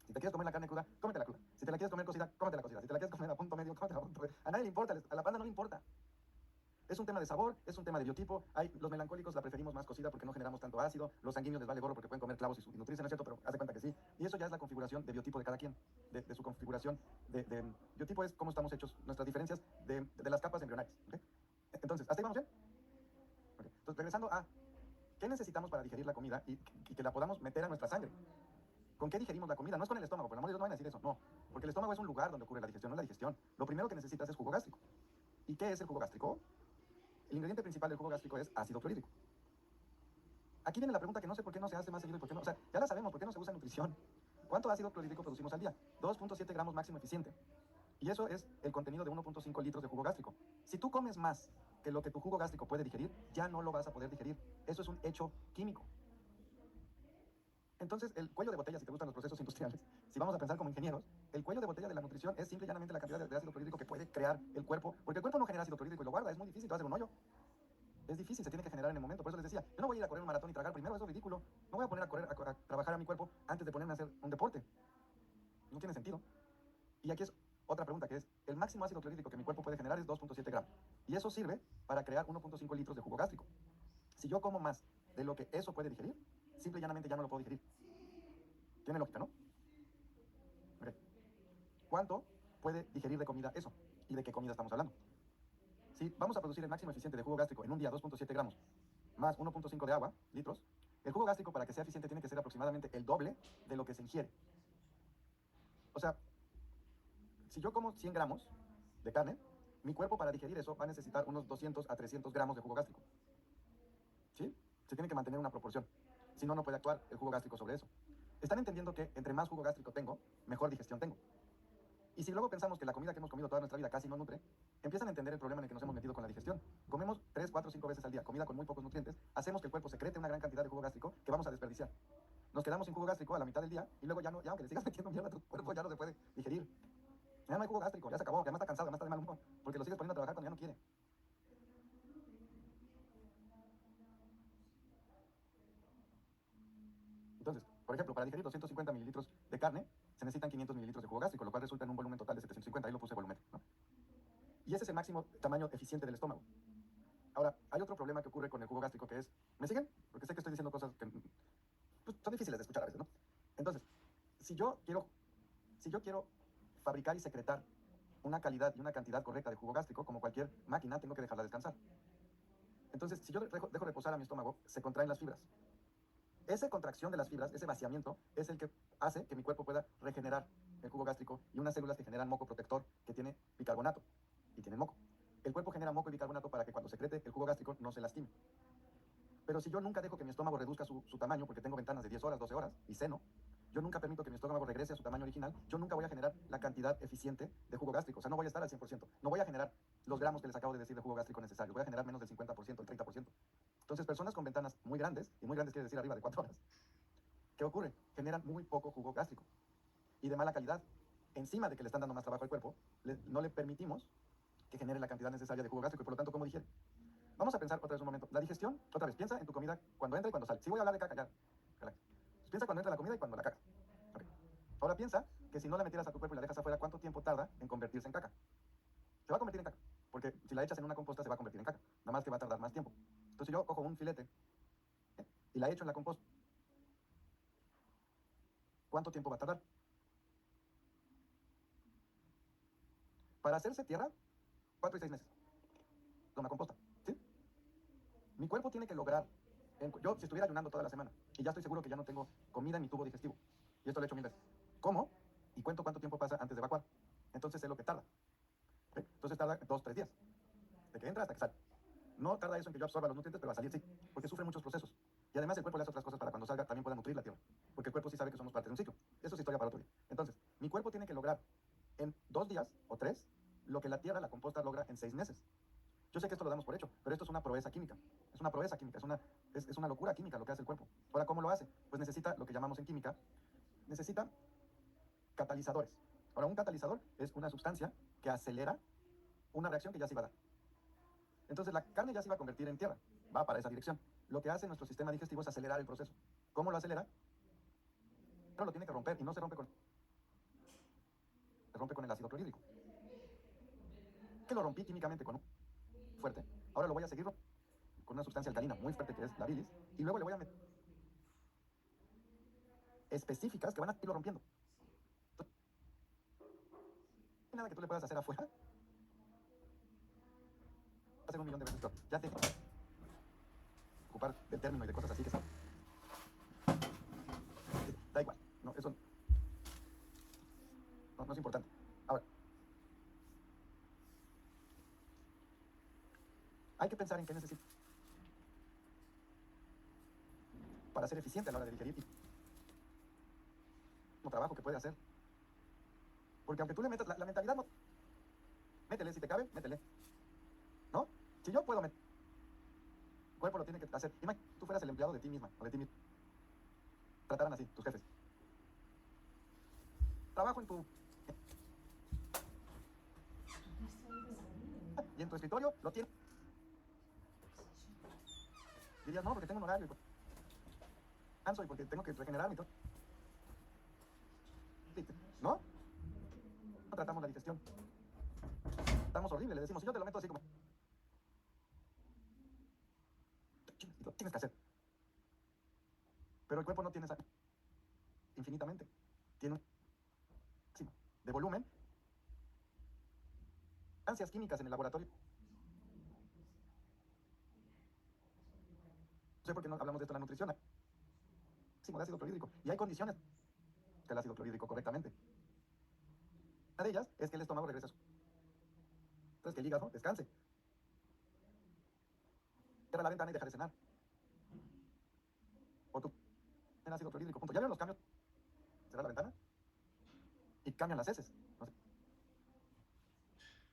A: Si te quieres comer la carne cruda, cómetela cruda. Si te la quieres comer cocida, cómetela cocida. Si te la quieres comer a punto medio, cómetela a punto medio. A nadie le importa, a la banda no le importa. Es un tema de sabor, es un tema de biotipo. Los melancólicos la preferimos más cocida porque no generamos tanto ácido. Los sanguíneos les vale gorro porque pueden comer clavos y nutrirse, ¿no es cierto? Pero haz de cuenta que sí. Y eso ya es la configuración de biotipo de cada quien, de su configuración. Biotipo es cómo estamos hechos, nuestras diferencias de las capas embrionales. ¿Okay? Entonces, ¿hasta ahí vamos bien? Okay. Entonces, regresando a qué necesitamos para digerir la comida y que la podamos meter a nuestra sangre. ¿Con qué digerimos la comida? No es con el estómago, por el amor de Dios no van a decir eso, no. Porque el estómago es un lugar donde ocurre la digestión, no la digestión. Lo primero que necesitas es jugo gástrico. ¿Y qué es el jugo gástrico? El ingrediente principal del jugo gástrico es ácido clorhídrico. Aquí viene la pregunta que no sé por qué no se hace más seguido y por qué no. O sea, ya la sabemos, ¿por qué no se usa en nutrición? ¿Cuánto ácido clorhídrico producimos al día? 2,7 gramos máximo eficiente. Y eso es el contenido de 1,5 litros de jugo gástrico. Si tú comes más que lo que tu jugo gástrico puede digerir, ya no lo vas a poder digerir. Eso es un hecho químico. Entonces, el cuello de botella, si te gustan los procesos industriales, si vamos a pensar como ingenieros, el cuello de botella de la nutrición es simple y llanamente la cantidad de ácido clorhídrico que puede crear el cuerpo, porque el cuerpo no genera ácido clorhídrico y lo guarda, es muy difícil, te va a hacer un hoyo. Es difícil, se tiene que generar en el momento. Por eso les decía, yo no voy a ir a correr un maratón y tragar primero, eso es ridículo. No voy a poner a trabajar a mi cuerpo antes de ponerme a hacer un deporte. No tiene sentido. Y aquí es otra pregunta, que es, el máximo ácido clorhídrico que mi cuerpo puede generar es 2,7 gramos. Y eso sirve para crear 1,5 litros de jugo gástrico. Si yo como más de lo que eso puede digerir, simple y llanamente ya no lo puedo digerir. Tiene lógica, ¿no? Okay. ¿Cuánto puede digerir de comida eso? ¿Y de qué comida estamos hablando? Si vamos a producir el máximo eficiente de jugo gástrico en un día 2,7 gramos más 1,5 de agua, litros, el jugo gástrico para que sea eficiente tiene que ser aproximadamente el doble de lo que se ingiere. O sea, si yo como 100 gramos de carne, mi cuerpo para digerir eso va a necesitar unos 200 a 300 gramos de jugo gástrico. ¿Sí? Se tiene que mantener una proporción. Si no, no puede actuar el jugo gástrico sobre eso. Están entendiendo que entre más jugo gástrico tengo, mejor digestión tengo. Y si luego pensamos que la comida que hemos comido toda nuestra vida casi no nutre, empiezan a entender el problema en el que nos hemos metido con la digestión. Comemos 3, 4, 5 veces al día comida con muy pocos nutrientes, hacemos que el cuerpo secrete una gran cantidad de jugo gástrico que vamos a desperdiciar. Nos quedamos sin jugo gástrico a la mitad del día y luego ya no, ya aunque le sigas metiendo mierda a tu cuerpo, ya no se puede digerir. Ya no hay jugo gástrico, ya se acabó, ya además está cansado, además está de mal humor, porque lo sigues poniendo a trabajar cuando ya no quiere. Entonces, por ejemplo, para digerir 250 mililitros de carne, se necesitan 500 mililitros de jugo gástrico, lo cual resulta en un volumen total de 750, ahí lo puse volumen, ¿no? Y ese es el máximo tamaño eficiente del estómago. Ahora, hay otro problema que ocurre con el jugo gástrico que es, ¿me siguen? Porque sé que estoy diciendo cosas que pues, son difíciles de escuchar a veces, ¿no? Entonces, si yo quiero, si yo quiero fabricar y secretar una calidad y una cantidad correcta de jugo gástrico, como cualquier máquina, tengo que dejarla descansar. Entonces, si yo dejo reposar a mi estómago, se contraen las fibras. Esa contracción de las fibras, ese vaciamiento, es el que hace que mi cuerpo pueda regenerar el jugo gástrico y unas células que generan moco protector que tiene bicarbonato y tiene moco. El cuerpo genera moco y bicarbonato para que cuando secrete el jugo gástrico no se lastime. Pero si yo nunca dejo que mi estómago reduzca su tamaño, porque tengo ventanas de 10 horas, 12 horas y ceno, yo nunca permito que mi estómago regrese a su tamaño original, yo nunca voy a generar la cantidad eficiente de jugo gástrico. O sea, no voy a estar al 100%. No voy a generar los gramos que les acabo de decir de jugo gástrico necesarios. Voy a generar menos del 50%, el 30%. Entonces, personas con ventanas muy grandes, y muy grandes quiere decir arriba de 4 horas, ¿qué ocurre? Generan muy poco jugo gástrico y de mala calidad. Encima de que le están dando más trabajo al cuerpo, no le permitimos que genere la cantidad necesaria de jugo gástrico y por lo tanto, ¿cómo digiere? Vamos a pensar otra vez un momento. La digestión, otra vez, piensa en tu comida cuando entra y cuando sale. Sí voy a hablar de caca, ya. Relax. Piensa cuando entra la comida y cuando la cagas. Okay. Ahora piensa que si no la metieras a tu cuerpo y la dejas afuera, ¿cuánto tiempo tarda en convertirse en caca? Se va a convertir en caca. Porque si la echas en una composta, se va a convertir en caca. Nada más que va a tardar más tiempo. Entonces yo cojo un filete y la echo en la composta. ¿Cuánto tiempo va a tardar? Para hacerse tierra, 4 y 6 meses. Con la composta. ¿Sí? Mi cuerpo tiene que lograr. Yo, si estuviera ayunando toda la semana y ya estoy seguro que ya no tengo comida en mi tubo digestivo, y esto lo he hecho 1000 veces, ¿cómo? Y cuento cuánto tiempo pasa antes de evacuar. Entonces sé lo que tarda. ¿Okay? Entonces tarda 2, 3 días. De que entra hasta que sale. No tarda eso en que yo absorba los nutrientes, pero a salir sí, porque sufre muchos procesos. Y además el cuerpo le hace otras cosas para cuando salga también pueda nutrir la tierra. Porque el cuerpo sí sabe que somos parte de un ciclo. Eso es historia para otro día. Entonces, mi cuerpo tiene que lograr en 2 días o 3 lo que la tierra, la composta, logra en 6 meses. Yo sé que esto lo damos por hecho, pero esto es una proeza química. Es una proeza química, es una locura química lo que hace el cuerpo. Ahora, ¿cómo lo hace? Pues necesita lo que llamamos en química, necesita catalizadores. Ahora, un catalizador es una sustancia que acelera una reacción que ya se iba a dar. Entonces, la carne ya se iba a convertir en tierra, va para esa dirección. Lo que hace nuestro sistema digestivo es acelerar el proceso. ¿Cómo lo acelera? Pero lo tiene que romper y no se rompe con el ácido clorhídrico. Que lo rompí químicamente con un fuerte. Ahora lo voy a seguir con una sustancia alcalina muy fuerte que es la bilis, y luego le voy a meter específicas que van a irlo rompiendo. Entonces, no hay nada que tú le puedas hacer afuera. Va a ser 1.000.000 de veces peor. Ya te ocupar del término y de cosas así que son. Da igual. No, eso no es importante. Ahora, hay que pensar en qué necesito para ser eficiente a la hora de digerir y el trabajo que puede hacer. Porque aunque tú le metas la mentalidad, no, métele, si te cabe, métele. ¿No? Si yo puedo meter, el cuerpo lo tiene que hacer. Imagínate, tú fueras el empleado de ti misma o de ti mismo. Trataran así, tus jefes. Trabajo en tu. Y en tu escritorio lo tienes. Dirías, no, porque tengo un horario y canso y porque tengo que regenerarme y todo. ¿No? No tratamos la digestión. Estamos horrible, le decimos, si yo te lo meto así como. Y lo tienes que hacer. Pero el cuerpo no tiene esa. Infinitamente. Tiene un máximo de volumen. Sustancias químicas en el laboratorio. No sé por qué no hablamos de esto en la nutrición. Máximo de ácido clorhídrico. Y hay condiciones del ácido clorhídrico correctamente. Una de ellas es que el estómago regrese a su. Entonces que el hígado descanse. Cierra la ventana y deja de cenar. O tú en ácido clorhídrico. Punto. ¿Ya vieron los cambios? Cerrar la ventana y cambian las heces. No sé.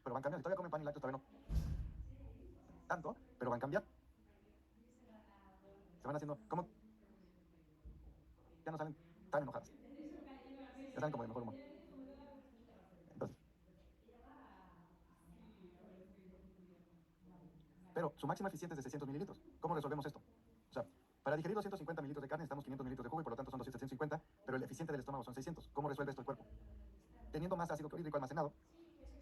A: Pero van cambiando. Si todavía comen pan y lácteos, todavía no tanto, pero van cambiando. Se van haciendo. ¿Cómo? Ya no salen tan enojadas. Ya salen como de mejor humor. Entonces, pero su máxima eficiencia es de 600 mililitros. ¿Cómo resolvemos esto? O sea, para digerir 250 mililitros de carne necesitamos 500 mililitros de jugo y por lo tanto son 250, pero el eficiente del estómago son 600. ¿Cómo resuelve esto el cuerpo? Teniendo más ácido clorhídrico almacenado,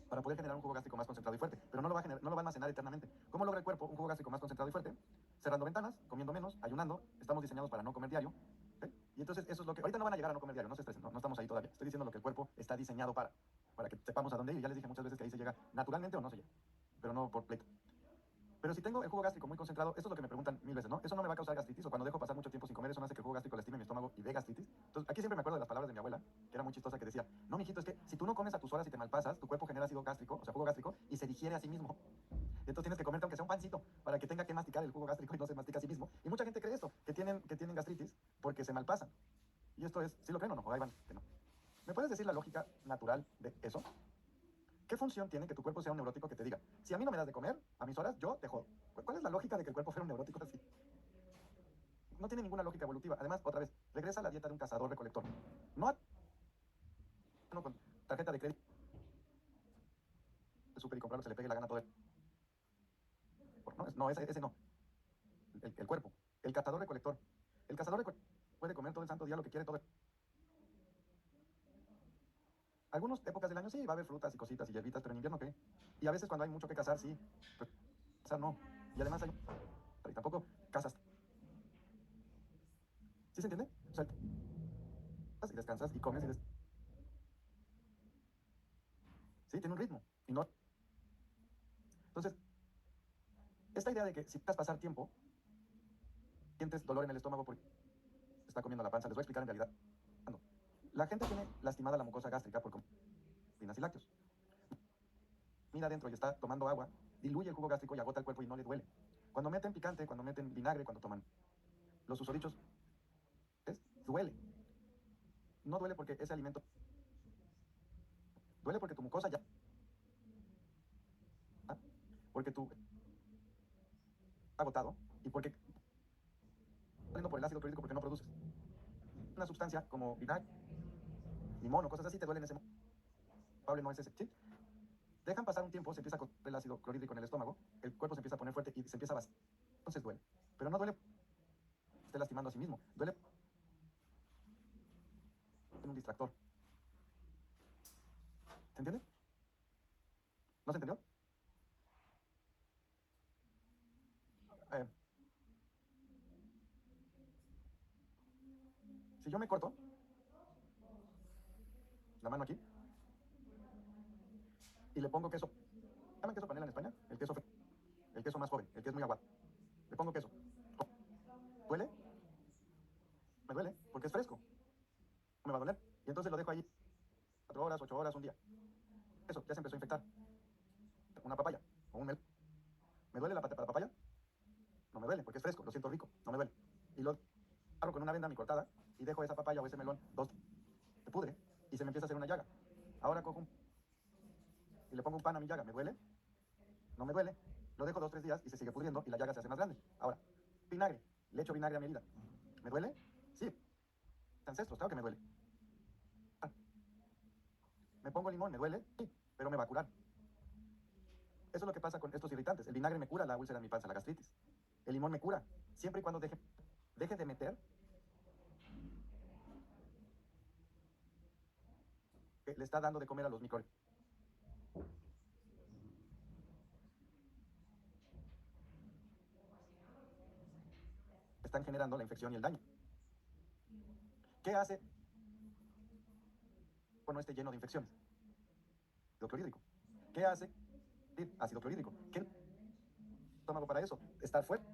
A: para poder generar un jugo gástrico más concentrado y fuerte, pero no lo va a no lo va a almacenar eternamente. ¿Cómo logra el cuerpo un jugo gástrico más concentrado y fuerte? Cerrando ventanas, comiendo menos, ayunando, estamos diseñados para no comer diario, ¿ok? Y entonces eso es lo que, ahorita no van a llegar a no comer diario, no se estresen, no estamos ahí todavía, estoy diciendo lo que el cuerpo está diseñado para que sepamos a dónde ir, y ya les dije muchas veces que ahí se llega naturalmente o no se llega, pero no por pleito. Pero si tengo el jugo gástrico muy concentrado, esto es lo que me preguntan mil veces, ¿no? Eso no me va a causar gastritis, o cuando dejo pasar mucho tiempo sin comer, eso no hace que el jugo gástrico lastime mi estómago y dé gastritis. Entonces, aquí siempre me acuerdo de las palabras de mi abuela, que era muy chistosa, que decía, no, mijito, es que si tú no comes a tus horas y te malpasas, tu cuerpo genera ácido gástrico, o sea, jugo gástrico, y se digiere a sí mismo. Entonces tienes que comerte aunque sea un pancito para que tenga que masticar el jugo gástrico y no se mastica a sí mismo. Y mucha gente cree esto, que tienen gastritis porque se malpasan. Y esto es, ¿sí lo creen o no? O ahí van, que no. ¿Me puedes decir la lógica natural de eso? ¿Qué función tiene que tu cuerpo sea un neurótico que te diga, si a mí no me das de comer, a mis horas, yo te jodo? ¿Cuál es la lógica de que el cuerpo fuera un neurótico así? No tiene ninguna lógica evolutiva. Además, otra vez, regresa a la dieta de un cazador-recolector. No a uno con tarjeta de crédito, súper y comprar lo que se le pegue la gana todo el... No, ese no. El cuerpo. El cazador-recolector. El cazador-recolector puede comer todo el santo día lo que quiere todo el... Algunas épocas del año sí, va a haber frutas y cositas y hierbitas, pero en invierno qué. Y a veces cuando hay mucho que cazar, sí. Pero cazar no. Y además hay... Y tampoco cazas. ¿Sí se entiende? O sea, y descansas y comes y sí, tiene un ritmo. Y no... Entonces, esta idea de que si vas a pasar tiempo, sientes dolor en el estómago porque te está comiendo la panza, les voy a explicar en realidad. La gente tiene lastimada la mucosa gástrica por comidas y lácteos. Mira adentro y está tomando agua, diluye el jugo gástrico y agota el cuerpo y no le duele. Cuando meten picante, cuando meten vinagre, cuando toman los susodichos, duele. No duele porque ese alimento... Duele porque tu mucosa ya... Porque tú agotado y porque por el ácido clorhídrico porque no produces una sustancia como vinagre, limón o cosas así, te duelen ese culpable no es ese, ¿sí? Dejan pasar un tiempo, se empieza a correr el ácido clorhídrico en el estómago, el cuerpo se empieza a poner fuerte y se empieza a vaciar. Entonces duele. Pero no duele esté lastimando a sí mismo, duele en un distractor. ¿Se entiende? ¿No se entendió? Eh, si yo me corto la mano aquí y le pongo queso, ¿llaman queso panela en España? El queso más joven, el que es muy aguado. Le pongo queso. ¿Duele? Me duele, porque es fresco. No me va a doler. Y entonces lo dejo ahí 4 horas, 8 horas, un día. Eso, ya se empezó a infectar. Una papaya o un melón. ¿Me duele la papaya? No me duele, porque es fresco, lo siento rico, no me duele. Y lo abro con una venda mi cortada y dejo esa papaya o ese melón, se pudre y se me empieza a hacer una llaga. Ahora cojo y le pongo un pan a mi llaga, ¿me duele? No me duele. Lo dejo 2, 3 días y se sigue pudriendo y la llaga se hace más grande. Ahora, vinagre, le echo vinagre a mi herida. ¿Me duele? Sí. Ancestros, claro que me duele. ¿Me pongo limón? ¿Me duele? Sí, pero me va a curar. Eso es lo que pasa con estos irritantes. El vinagre me cura la úlcera en mi panza, la gastritis. El limón me cura, siempre y cuando deje de meter, que le está dando de comer a los microorganismos. Están generando la infección y el daño. ¿Qué hace cuando esté lleno de infecciones? Ácido clorhídrico. ¿Qué hace? Ácido clorhídrico. ¿Qué es el estómago para eso? Estar fuerte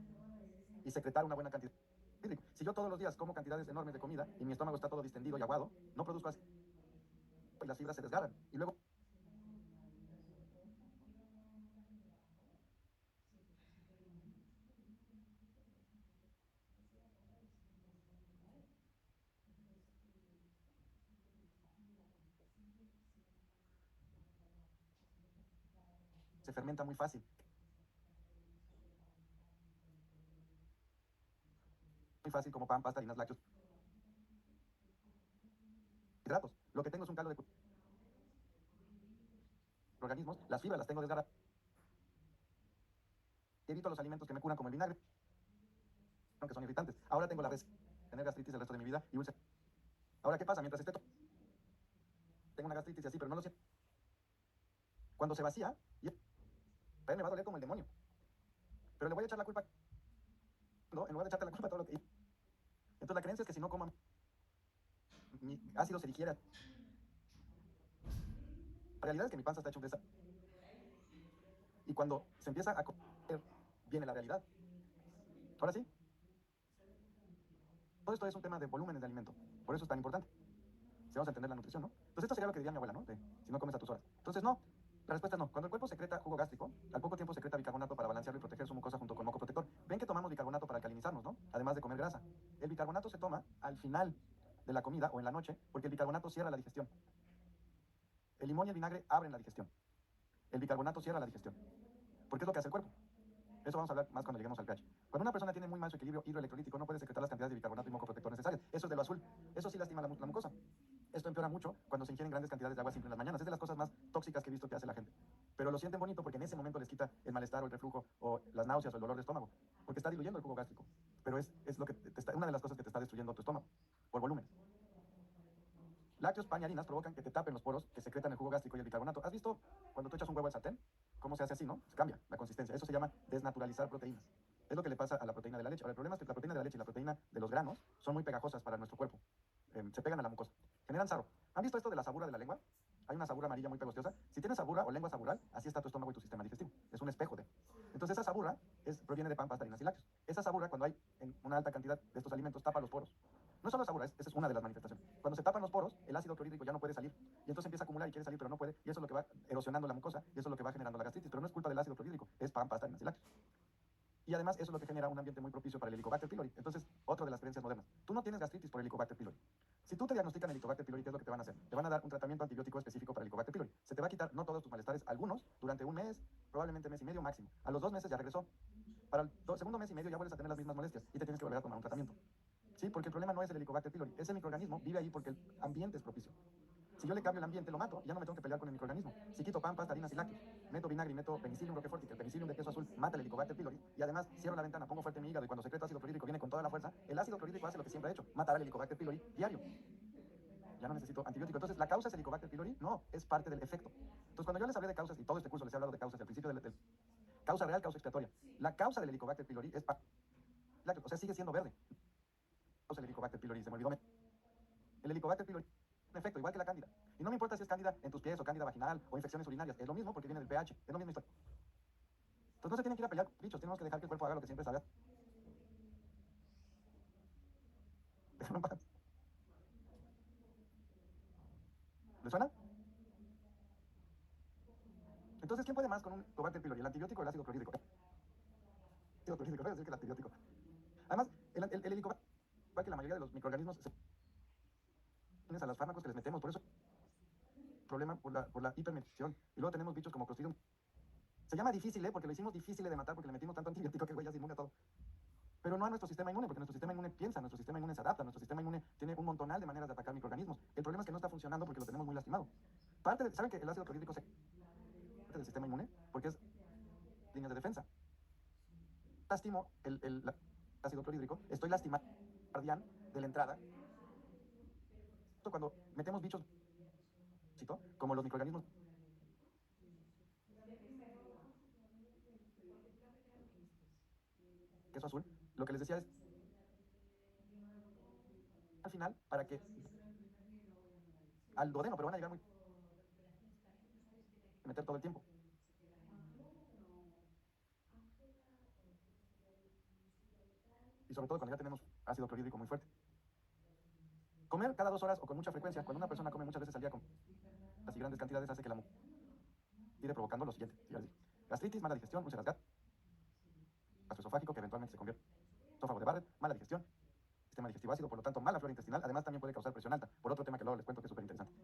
A: y secretar una buena cantidad de ácido clorhídrico. Si yo todos los días como cantidades enormes de comida y mi estómago está todo distendido y aguado, no produzco ácido y las fibras se desgarran. Y luego se fermenta muy fácil. Muy fácil como pan, pasta, harinas, lácteos, hidratos. Lo que tengo es un caldo de organismos, las fibras las tengo desgarradas. Evito los alimentos que me curan como el vinagre, que son irritantes. Ahora tengo la vez tener gastritis el resto de mi vida y úlcera. Ahora, ¿qué pasa? Mientras tengo una gastritis y así, pero no lo siento. Cuando se vacía, y a él me va a doler como el demonio. Pero le voy a echar la culpa, ¿no? En lugar de echarte la culpa a todo lo que... Entonces la creencia es que si no como mi ácido se digiere. La realidad es que mi panza está hecha un desastre. Y cuando se empieza a comer, viene la realidad. Ahora sí, todo esto es un tema de volúmenes de alimento. Por eso es tan importante. Si vamos a entender la nutrición, ¿no? Entonces esto sería lo que diría mi abuela, ¿no? De, si no comes a tus horas. Entonces no, la respuesta es no. Cuando el cuerpo secreta jugo gástrico, al poco tiempo secreta bicarbonato para balancearlo y proteger su mucosa junto con moco protector. Ven que tomamos bicarbonato para alcalinizarnos, ¿no? Además de comer grasa. El bicarbonato se toma al final de la comida o en la noche porque el bicarbonato cierra la digestión. El limón y el vinagre abren la digestión. El bicarbonato cierra la digestión. Porque es lo que hace el cuerpo. Eso vamos a hablar más cuando lleguemos al pH. Cuando una persona tiene muy mal su equilibrio hidroelectrolítico, no puede secretar las cantidades de bicarbonato y moco protector necesarias. Eso es de lo azul. Eso sí lastima la mucosa. Esto empeora mucho cuando se ingieren grandes cantidades de agua simple en las mañanas. Es de las cosas más tóxicas que he visto que hace la gente. Pero lo sienten bonito porque en ese momento les quita el malestar o el reflujo o las náuseas o el dolor de estómago. Porque está diluyendo el jugo gástrico. Pero es lo que una de las cosas que te está destruyendo tu estómago. Por volumen. Lácteos, pan y harinas provocan que te tapen los poros que secretan el jugo gástrico y el bicarbonato. ¿Has visto cuando tú echas un huevo al sartén? ¿Cómo se hace así, no? Se cambia la consistencia. Eso se llama desnaturalizar proteínas. Es lo que le pasa a la proteína de la leche. Ahora, el problema es que la proteína de la leche y la proteína de los granos son muy pegajosas para nuestro cuerpo. Se pegan a la mucosa. Generan sarro. ¿Han visto esto de la sabura de la lengua? Hay una sabura amarilla muy pegostosa. Si tienes sabura o lengua sabural, así está tu estómago y tu sistema digestivo. Es un espejo de. Entonces esa sabura proviene de pan, pasta, harinas y lácteos. Esa sabura, cuando hay en una alta cantidad de estos alimentos, tapa los poros. No solo sabura, esa es una de las manifestaciones. Cuando se tapan los poros, el ácido clorhídrico ya no puede salir. Y entonces empieza a acumular y quiere salir, pero no puede. Y eso es lo que va erosionando la mucosa. Y eso es lo que va generando la gastritis. Pero no es culpa del ácido clorhídrico, es pan, pasta, harinas y lácteos. Y además eso es lo que genera un ambiente muy propicio para el Helicobacter pylori. Entonces, otra de las creencias modernas. Tú no tienes gastritis por Helicobacter pylori. Si tú te diagnostican Helicobacter pylori, ¿qué es lo que te van a hacer? Te van a dar un tratamiento antibiótico específico para Helicobacter pylori. Se te va a quitar no todos tus malestares, algunos durante un mes, probablemente mes y medio máximo. A los 2 meses ya regresó. Para el segundo mes y medio ya vuelves a tener las mismas molestias y te tienes que volver a tomar un tratamiento. Sí, porque el problema no es el Helicobacter pylori. Ese microorganismo vive ahí porque el ambiente es propicio. Si yo le cambio el ambiente, lo mato, ya no me tengo que pelear con el microorganismo. Si quito pan, pasta, harinas y lácteos, meto vinagre y meto penicillium roquefort, el penicillium de queso azul mata el Helicobacter pylori, y además cierro la ventana, pongo fuerte mi hígado y cuando secreto ácido clorhídrico viene con toda la fuerza, el ácido clorhídrico hace lo que siempre ha hecho, matará el Helicobacter pylori diario. Ya no necesito antibiótico. Entonces, ¿la causa es el Helicobacter pylori? No, es parte del efecto. Entonces, cuando yo les hablé de causas, y todo este curso les he hablado de causas, al principio del causa real, causa expiatoria. La causa del Helicobacter pylori es lácteos, o sea, sigue siendo verde. El Helicobacter pylori, se me olvidó. El Helicobacter pylori es un efecto, igual que la cándida. Y no me importa si es cándida en tus pies o cándida vaginal o infecciones urinarias. Es lo mismo porque viene del pH. Es lo mismo historia. Entonces no se tienen que ir a pelear con bichos. Tenemos que dejar que el cuerpo haga lo que siempre sabe. Déjalo en paz. ¿Le suena? Entonces, ¿quién puede más con un Helicobacter pylori? ¿El antibiótico o el ácido clorhídrico? El ácido clorhídrico, no voy a decir que el antibiótico. Además, el Helicobacter, igual que la mayoría de los microorganismos, se unen a los fármacos que les metemos. Por eso el problema por la hipermedicación. Y luego tenemos bichos como Clostridium. Se llama difícil, ¿eh? Porque lo hicimos difícil de matar porque le metimos tanto antibiótico que el güey ya se inmune a todo. Pero no a nuestro sistema inmune, porque nuestro sistema inmune piensa, nuestro sistema inmune se adapta, nuestro sistema inmune tiene un montonal de maneras de atacar microorganismos. El problema es que no está funcionando porque lo tenemos muy lastimado. ¿Saben que el ácido clorhídrico es parte del sistema inmune? Porque es línea de defensa. Lastimo el ácido clorhídrico, estoy lastimando el guardián de la entrada. Cuando metemos bichos como los microorganismos, queso azul, lo que les decía es al final para que al duodeno, pero van a llegar muy meter todo el tiempo. Y sobre todo cuando ya tenemos ácido clorhídrico muy fuerte. Comer cada 2 horas o con mucha frecuencia, cuando una persona come muchas veces al día con así grandes cantidades, hace que la mujer iré provocando lo siguiente: gastritis, mala digestión, úlceras gastroesofágico, que eventualmente se convierte en esófago de Barrett, mala digestión, sistema digestivo ácido, por lo tanto, mala flora intestinal. Además, también puede causar presión alta, por otro tema que luego les cuento que es súper interesante.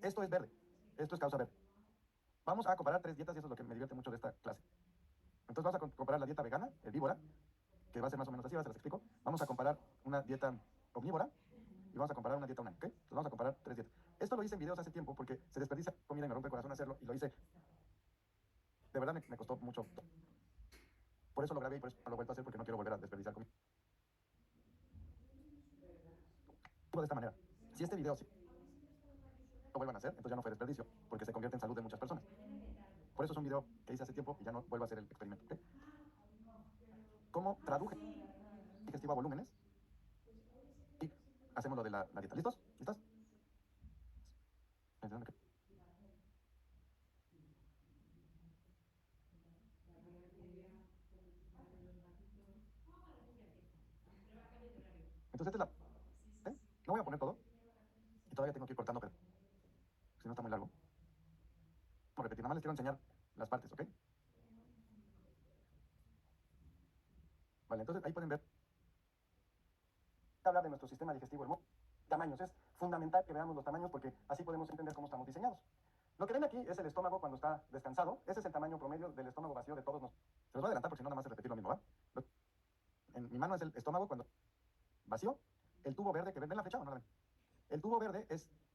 A: Esto es verde, esto es causa verde. Vamos a comparar 3 dietas y eso es lo que me divierte mucho de esta clase. Entonces, vamos a comparar la dieta vegana, herbívora, que va a ser más o menos así, ahora se las explico. Vamos a comparar una dieta omnívora y vamos a comparar una dieta unánime, ¿ok? Entonces vamos a comparar 3 dietas. Esto lo hice en videos hace tiempo porque se desperdicia comida y me rompe el corazón hacerlo y lo hice. De verdad me costó mucho. Por eso lo grabé y por eso lo he vuelto a hacer porque no quiero volver a desperdiciar comida. De esta manera, si este video sí lo vuelvan a hacer, entonces ya no fue desperdicio porque se convierte en salud de muchas personas. Por eso es un video que hice hace tiempo y ya no vuelvo a hacer el experimento. ¿Ok? ¿Cómo traduje digestivo a volúmenes? Y hacemos lo de la dieta. ¿Listos? ¿Listos? Entonces, esta es la... ¿eh? No voy a poner todo. Y todavía tengo que ir cortando, pero si no está muy largo. Vamos a repetir. Nada más les quiero enseñar las partes, ¿ok? Vale, entonces ahí pueden ver. Hablar de nuestro sistema digestivo hermoso. Tamaños. Es fundamental que veamos los tamaños porque así podemos entender cómo estamos diseñados. Lo que ven aquí es el estómago cuando está descansado. Ese es el tamaño promedio del estómago vacío de todos nosotros. Se los voy a adelantar porque si no, nada más es repetir lo mismo, ¿va? En mi mano es el estómago cuando vacío. El tubo verde que ven la flecha o no la ven. El tubo verde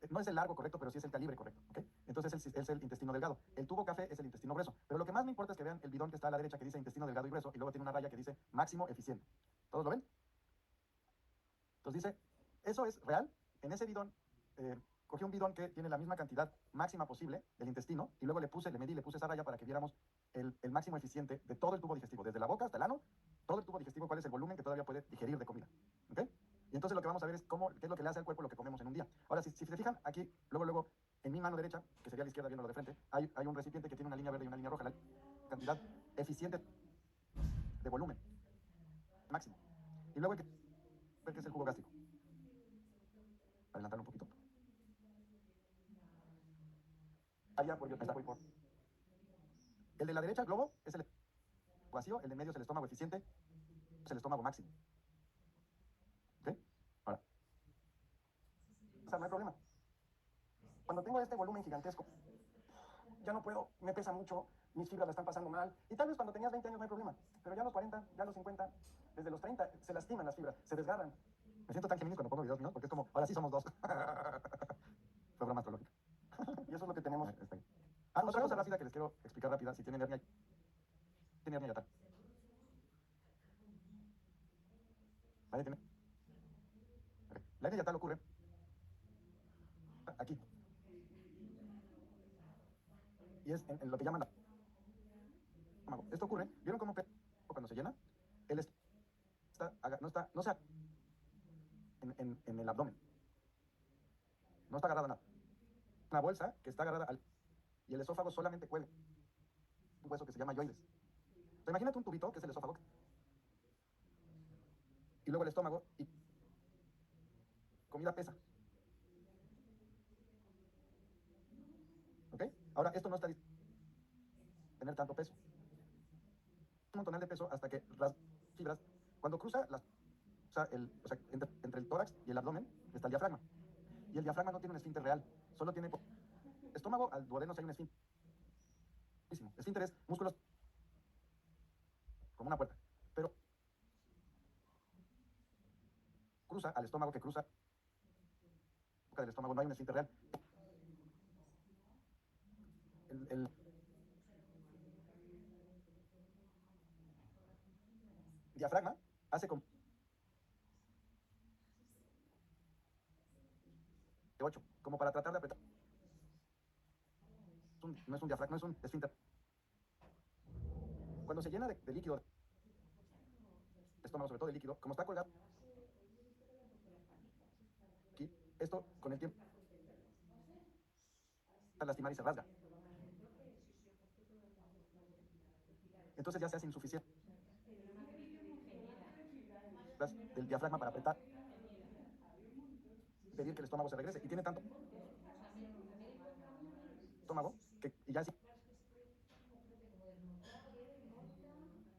A: no es el largo correcto, pero sí es el calibre correcto. ¿Ok? Entonces es el intestino delgado. El tubo café es el intestino grueso. Pero lo que más me importa es que vean el bidón que está a la derecha que dice intestino delgado y grueso y luego tiene una raya que dice máximo eficiente. ¿Todos lo ven? Entonces dice, eso es real. En ese bidón, cogí un bidón que tiene la misma cantidad máxima posible del intestino y luego le medí, le puse esa raya para que viéramos el máximo eficiente de todo el tubo digestivo, desde la boca hasta el ano, todo el tubo digestivo, cuál es el volumen que todavía puede digerir de comida. ¿Ok? Y entonces lo que vamos a ver es qué es lo que le hace al cuerpo lo que comemos en un día. Ahora, si se fijan, aquí, luego, en mi mano derecha, que sería la izquierda viendo lo de frente, hay un recipiente que tiene una línea verde y una línea roja, la cantidad eficiente de volumen máximo. Y luego hay que ver qué es el jugo gástrico. Adelantarlo un poquito. Allá por yo voy por. El de la derecha, el globo, es el vacío, el de medio es el estómago eficiente, es el estómago máximo. ¿Ok? Ahora, o sea, no hay problema. Cuando tengo este volumen gigantesco, ya no puedo, me pesa mucho, mis fibras la están pasando mal. Y tal vez cuando tenías 20 años no hay problema, pero ya a los 40, ya a los 50, desde los 30, se lastiman las fibras, se desgarran. Me siento tan Géminis cuando pongo videos míos, porque es como, ahora sí somos dos. Fue broma astrológica. Y eso es lo que tenemos. Otra cosa rápida que les quiero explicar rápida, si tienen hernia yatal. ¿Vale? Okay. La hernia yatal ocurre aquí. Y es en lo que llaman la estómago. Esto ocurre, ¿vieron cómo cuando se llena? El no está en el abdomen. No está agarrada a nada. Una bolsa que está agarrada al... Y el esófago solamente cuelga un hueso que se llama yoides. Entonces, imagínate un tubito, que es el esófago, y luego el estómago, y comida pesa. ¿Ok? Ahora, esto no está tener tanto peso. Un montonal de peso hasta que las fibras, cuando cruza las... o sea, entre el tórax y el abdomen está el diafragma. Y el diafragma no tiene un esfínter real, solo tiene estómago al duodeno hay un esfínter. Esfínter es músculos como una puerta. Pero cruza al estómago que cruza la boca del estómago, no hay un esfínter real. El diafragma hace como 8, como para tratar de apretar. No es un diafragma, no es un esfínter. Cuando se llena de líquido, el estómago, sobre todo de líquido, como está colgado aquí, esto con el tiempo va a lastimar y se rasga. Entonces ya se hace insuficiente del diafragma para apretar, pedir que el estómago se regrese. Y tiene tanto estómago que ya sí,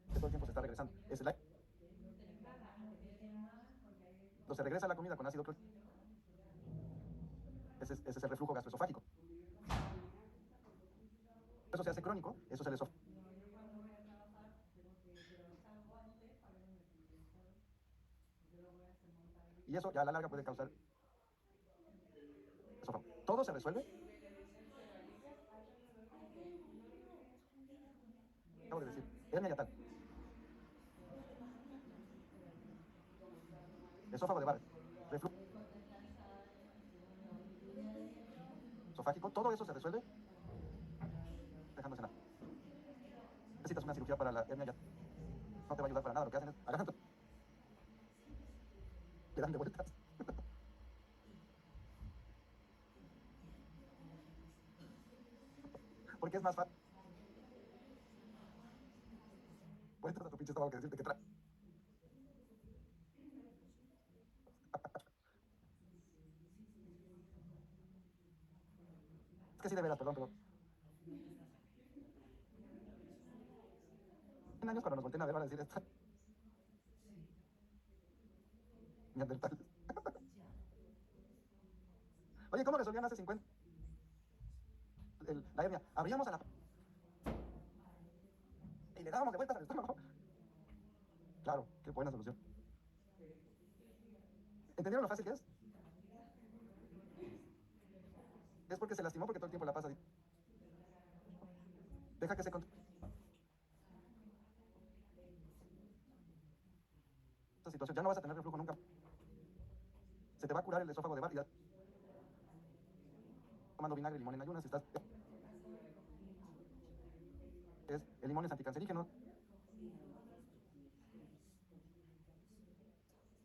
A: todo el tiempo se está regresando. Cuando se regresa la comida con ácido clorhídrico, ese es el reflujo gastroesofágico. Eso se hace crónico, eso es el esófago. Y eso ya a la larga puede causar esófago. Todo se resuelve. Acabo de decir, hernia yatal, esófago de Barrett, reflujo esofágico, todo eso se resuelve dejando cenar. necesitas una cirugía para la hernia, ya no te va a ayudar para nada. Lo que hacen es agarran, le dan de vueltas. Porque es más fácil vueltas a tu pinche estómago que decirte que trae. Es que sí, de veras, perdón, pero en años cuando nos volteen a ver van a decir esto. Neandertal. Oye, ¿cómo resolvían hace 50 la hernia? Abríamos a la y le dábamos de vueltas al estómago. Claro, qué buena solución. ¿Entendieron lo fácil que es? Es porque se lastimó porque todo el tiempo la pasa. Deja que se esta situación. Ya no vas a tener reflujo nunca. Se te va a curar el esófago de Barry. Tomando vinagre y limón en ayunas. Estás... el limón es anticancerígeno.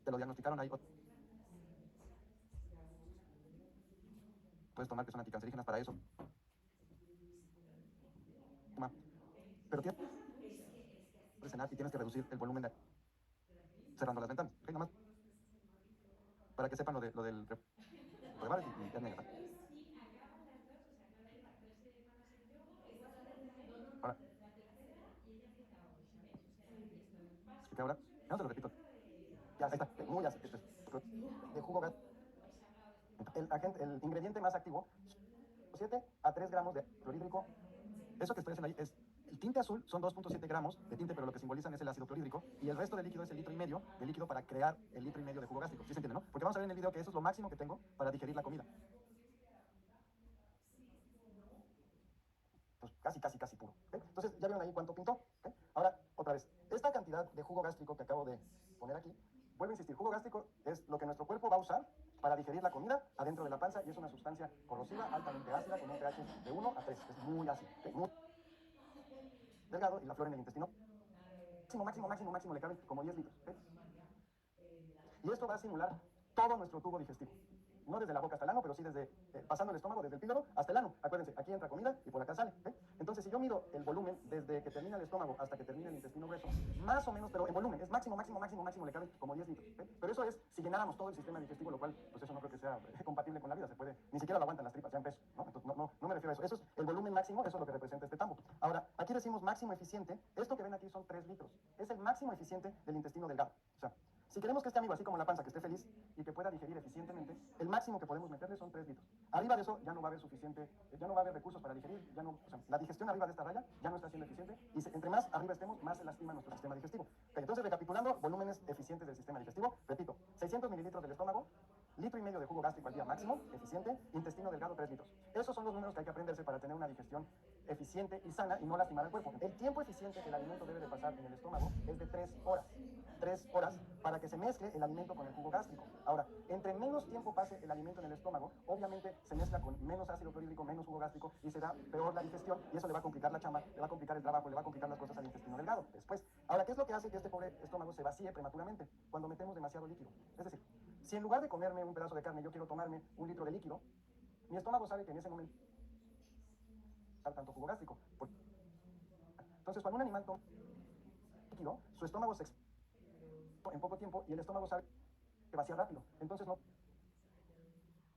A: Te lo diagnosticaron ahí. Puedes tomar que son anticancerígenas para eso. Pero tienes que cenar y tienes que reducir el volumen de... cerrando las ventanas. ¿Okay? Nada más para que sepan lo del de Barry y ya me... Ahora, expliqué ahora. Ya no te lo repito. Ya, ahí está. Muy así. De jugo gas. El ingrediente más activo, 7 a 3 gramos de clorhídrico. Eso que estoy haciendo ahí es, el tinte azul son 2.7 gramos de tinte, pero lo que simbolizan es el ácido clorhídrico, y el resto del líquido es el litro y medio de líquido para crear el litro y medio de jugo gástrico. ¿Sí se entiende, no? Porque vamos a ver en el video que eso es lo máximo que tengo para digerir la comida. Pues casi puro. ¿Okay? Entonces, ya vieron ahí cuánto pintó. ¿Okay? Ahora, otra vez, esta cantidad de jugo gástrico que acabo de poner aquí, vuelvo a insistir, jugo gástrico es lo que nuestro cuerpo va a usar para digerir la comida adentro de la panza, y es una sustancia corrosiva, altamente ácida, con un pH de 1 a 3. Es muy ácido, ¿okay? Muy delgado, y la flora en el intestino máximo le caben como 10 litros. ¿Okay? Y esto va a simular todo nuestro tubo digestivo. No desde la boca hasta el ano, pero sí desde pasando el estómago, desde el píloro hasta el ano. Acuérdense, aquí entra comida y por acá sale. ¿Eh? Entonces, si yo mido el volumen desde que termina el estómago hasta que termina el intestino grueso, más o menos, pero en volumen, es máximo, le caben como 10 litros. ¿Eh? Pero eso es si llenáramos todo el sistema digestivo, lo cual, pues eso no creo que sea compatible con la vida. Se puede, ni siquiera lo aguantan las tripas, ya en peso. ¿No? Entonces, no me refiero a eso. Eso es el volumen máximo, eso es lo que representa este tambo. Ahora, aquí decimos máximo eficiente. Esto que ven aquí son 3 litros. Es el máximo eficiente del intestino delgado. O sea, si queremos que este amigo, así como la panza, que esté feliz y que pueda digerir eficientemente, el máximo que podemos meterle son 3 litros. Arriba de eso ya no va a haber suficiente, ya no va a haber recursos para digerir, ya no, o sea, la digestión arriba de esta raya ya no está siendo eficiente, y entre más arriba estemos, más se lastima nuestro sistema digestivo. Okay, entonces, recapitulando, volúmenes eficientes del sistema digestivo, repito, 600 mililitros del estómago, litro y medio de jugo gástrico al día máximo, eficiente, intestino delgado 3 litros. Esos son los números que hay que aprenderse para tener una digestión eficiente y sana y no lastimar al cuerpo. El tiempo eficiente que el alimento debe de pasar en el estómago es de 3 horas. 3 horas para que se mezcle el alimento con el jugo gástrico. Ahora, entre menos tiempo pase el alimento en el estómago, obviamente se mezcla con menos ácido clorhídrico, menos jugo gástrico, y se da peor la digestión, y eso le va a complicar la chamba, le va a complicar el trabajo, le va a complicar las cosas al intestino delgado después. Ahora, ¿qué es lo que hace que este pobre estómago se vacíe prematuramente? Cuando metemos demasiado líquido. Es decir, si en lugar de comerme un pedazo de carne yo quiero tomarme un litro de líquido, mi estómago sabe que en ese momento tanto jugo gástrico. Entonces, cuando un animal toma líquido, su estómago se expande en poco tiempo, y el estómago sabe que vacía rápido. Entonces, no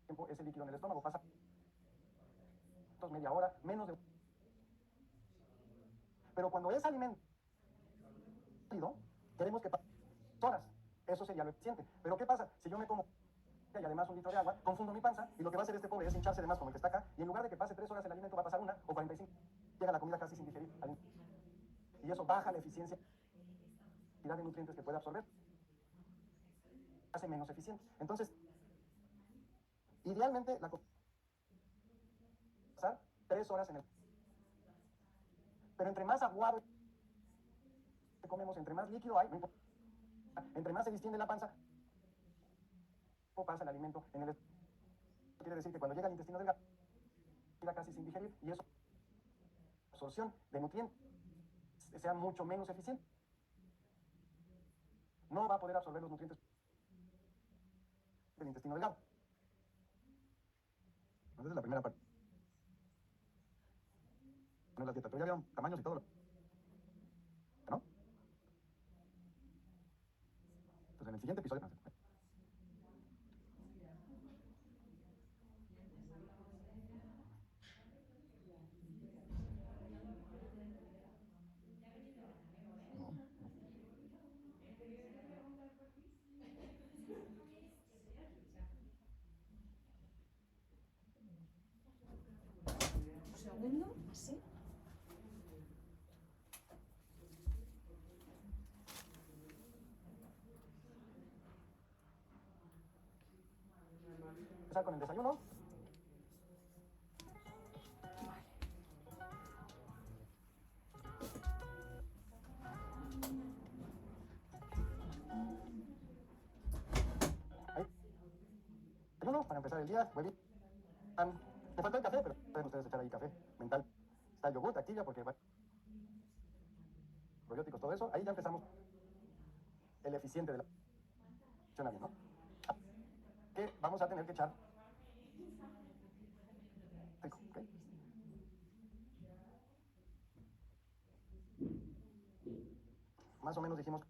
A: tiempo ese líquido en el estómago pasa media hora, menos de... Pero cuando es alimento líquido, queremos que pase horas. Eso sería lo eficiente. Pero ¿qué pasa? Si yo me como y además un litro de agua, confundo mi panza, y lo que va a hacer este pobre es hincharse de más como el que está acá, y en lugar de que pase 3 horas el alimento, va a pasar 1 o 45. Llega la comida casi sin digerir. Y eso baja la eficiencia de nutrientes que puede absorber, hace menos eficiente. Entonces, idealmente, la pasar 3 horas en el... Pero entre más aguado comemos, entre más líquido hay, entre más se distiende la panza, pasa el alimento en el... Quiere decir que cuando llega al intestino delgado, queda casi sin digerir, y eso absorción de nutrientes sea mucho menos eficiente. No va a poder absorber los nutrientes del intestino delgado. Entonces, la primera parte. No es la dieta, pero ya vieron tamaños y todo, ¿no? Entonces, en el siguiente episodio. No, no.
B: Un segundo, así.
A: Empezar con el desayuno. Ahí. Desayuno para empezar el día. Huevito. Me faltó el café, pero pueden ustedes echar ahí café mental. Está el yogur, activa, porque va probióticos, todo eso. Ahí ya empezamos el eficiente de la funcionamiento, ¿no? Que vamos a tener que echar rico, ¿ok? Más o menos dijimos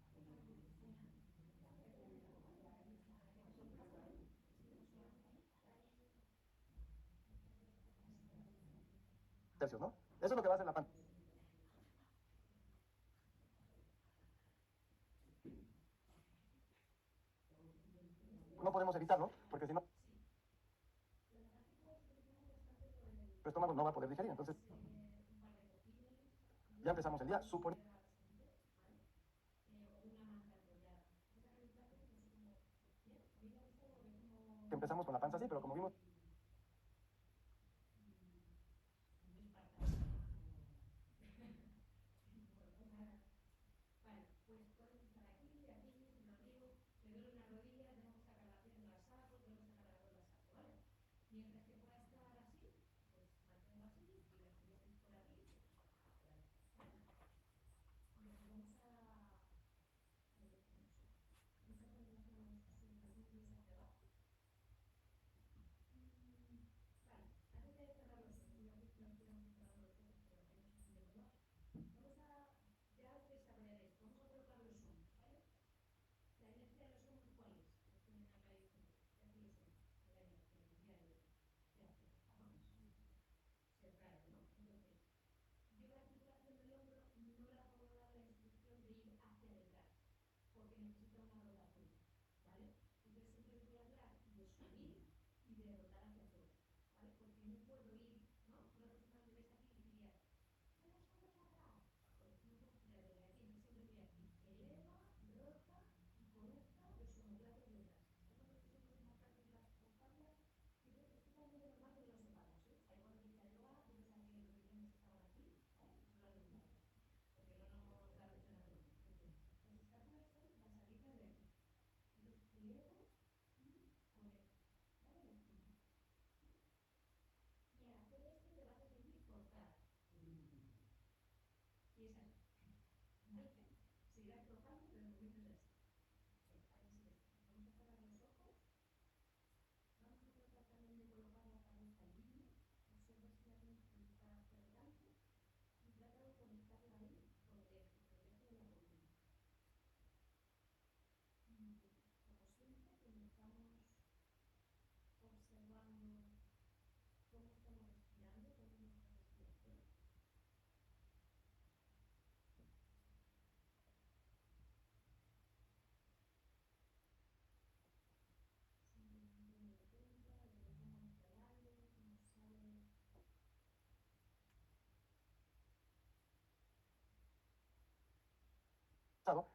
A: tercios, ¿no? Eso es lo que va a hacer la pan. No podemos evitarlo, porque si no, el estómago no va a poder digerir. Entonces, ya empezamos el día, suponiendo que empezamos con la panza así, pero como vimos,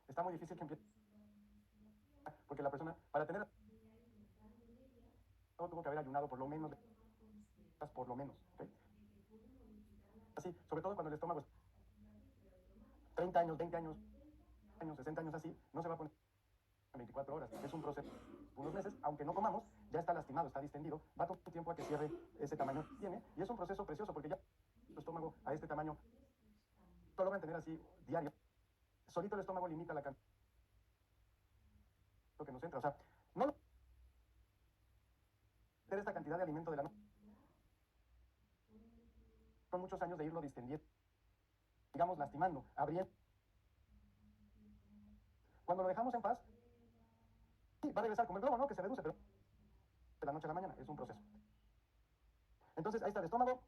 A: está muy difícil que empiece, porque la persona, para tener, tuvo que haber ayunado por lo menos, por lo menos, ¿ok? Así, sobre todo cuando el estómago es 30 años, 20 años, 60 años así, no se va a poner en 24 horas. Es un proceso, unos meses, aunque no comamos, ya está lastimado, está distendido, va a tomar tiempo a que cierre ese tamaño que tiene, y es un proceso precioso, porque ya tu estómago a este tamaño lo va a mantener así diario, solito el estómago limita la cantidad que nos entra. O sea, no tener esta cantidad de alimento de la noche. Son muchos años de irlo distendiendo, digamos, lastimando, abriendo. Cuando lo dejamos en paz, sí, va a regresar como el globo, ¿no? Que se reduce, pero de la noche a la mañana, es un proceso. Entonces, ahí está el estómago.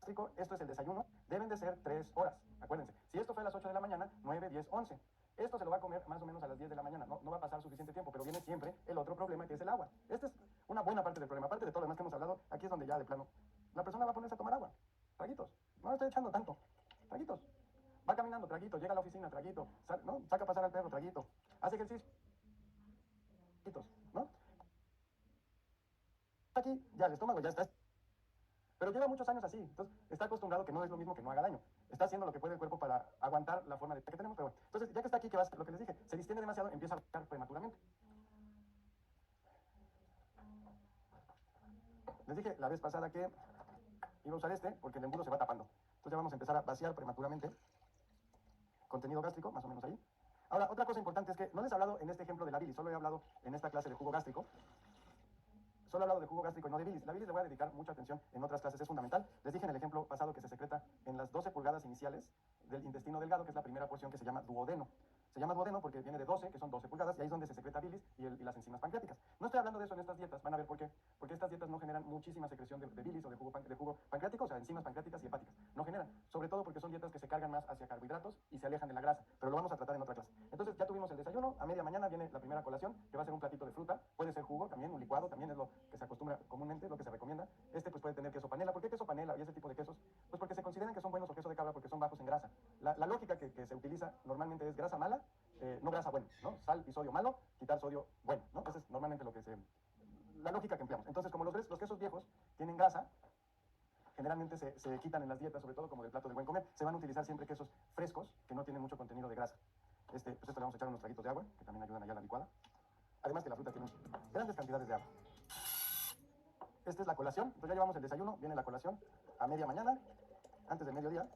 A: Esto es el desayuno. Deben de ser 3 horas, acuérdense. Si esto fue a las 8 de la mañana, 9, 10, 11. Esto se lo va a comer más o menos a las 10 de la mañana. No va a pasar suficiente tiempo, pero viene siempre el otro problema, que es el agua. Esta es una buena parte del problema. Aparte de todo lo demás que hemos hablado, aquí es donde ya de plano la persona va a ponerse a tomar agua. Traguitos. No le estoy echando tanto. Traguitos. Va caminando, traguito. Llega a la oficina, traguito. ¿No? Saca a pasar al perro, traguito. Hace ejercicio, traguitos, ¿no? Aquí ya el estómago ya está. Pero lleva muchos años así, entonces está acostumbrado, que no es lo mismo que no haga daño. Está haciendo lo que puede el cuerpo para aguantar la forma de que tenemos, pero bueno. Entonces, ya que está aquí, que va a ser lo que les dije, se distiende demasiado, empieza a buscar prematuramente. Les dije la vez pasada que iba a usar este, porque el embudo se va tapando. Entonces ya vamos a empezar a vaciar prematuramente contenido gástrico, más o menos ahí. Ahora, otra cosa importante es que no les he hablado en este ejemplo de la bilis, solo he hablado en esta clase de jugo gástrico. Solo he hablado de jugo gástrico y no de bilis. La bilis le voy a dedicar mucha atención en otras clases, es fundamental. Les dije en el ejemplo pasado que se secreta en las 12 pulgadas iniciales del intestino delgado, que es la primera porción, que se llama duodeno. Se llama duodeno porque viene de 12, que son 12 pulgadas, y ahí es donde se secreta bilis y las enzimas pancreáticas. No estoy hablando de eso en estas dietas, van a ver por qué. Porque estas dietas no generan muchísima secreción de bilis o de jugo pancreático, o sea, enzimas pancreáticas y hepáticas. No generan, sobre todo porque son dietas que se cargan más hacia carbohidratos y se alejan de la grasa, pero lo vamos a tratar en otra clase. Entonces ya tuvimos el desayuno, a media mañana viene la primera colación, que va a ser un platito de fruta, puede ser jugo también, un licuado también, es lo que se acostumbra comúnmente, lo que se recomienda. Este pues puede tener queso panela. ¿Por qué queso panela y ese tipo de quesos? Pues porque se consideran que son buenos, o queso de cabra porque son bajos en grasa. La lógica que se utiliza normalmente es grasa mala, no grasa buena, ¿no? Sal y sodio malo, quitar sodio bueno, ¿no? Esa es normalmente la lógica que empleamos. Entonces, como los quesos viejos tienen grasa, generalmente se quitan en las dietas, sobre todo como del plato del buen comer. Se van a utilizar siempre quesos frescos que no tienen mucho contenido de grasa. Pues esto le vamos a echar unos traguitos de agua, que también ayudan allá a la licuada. Además que la fruta tiene grandes cantidades de agua. Esta es la colación. Entonces ya llevamos el desayuno, viene la colación a media mañana, antes del mediodía.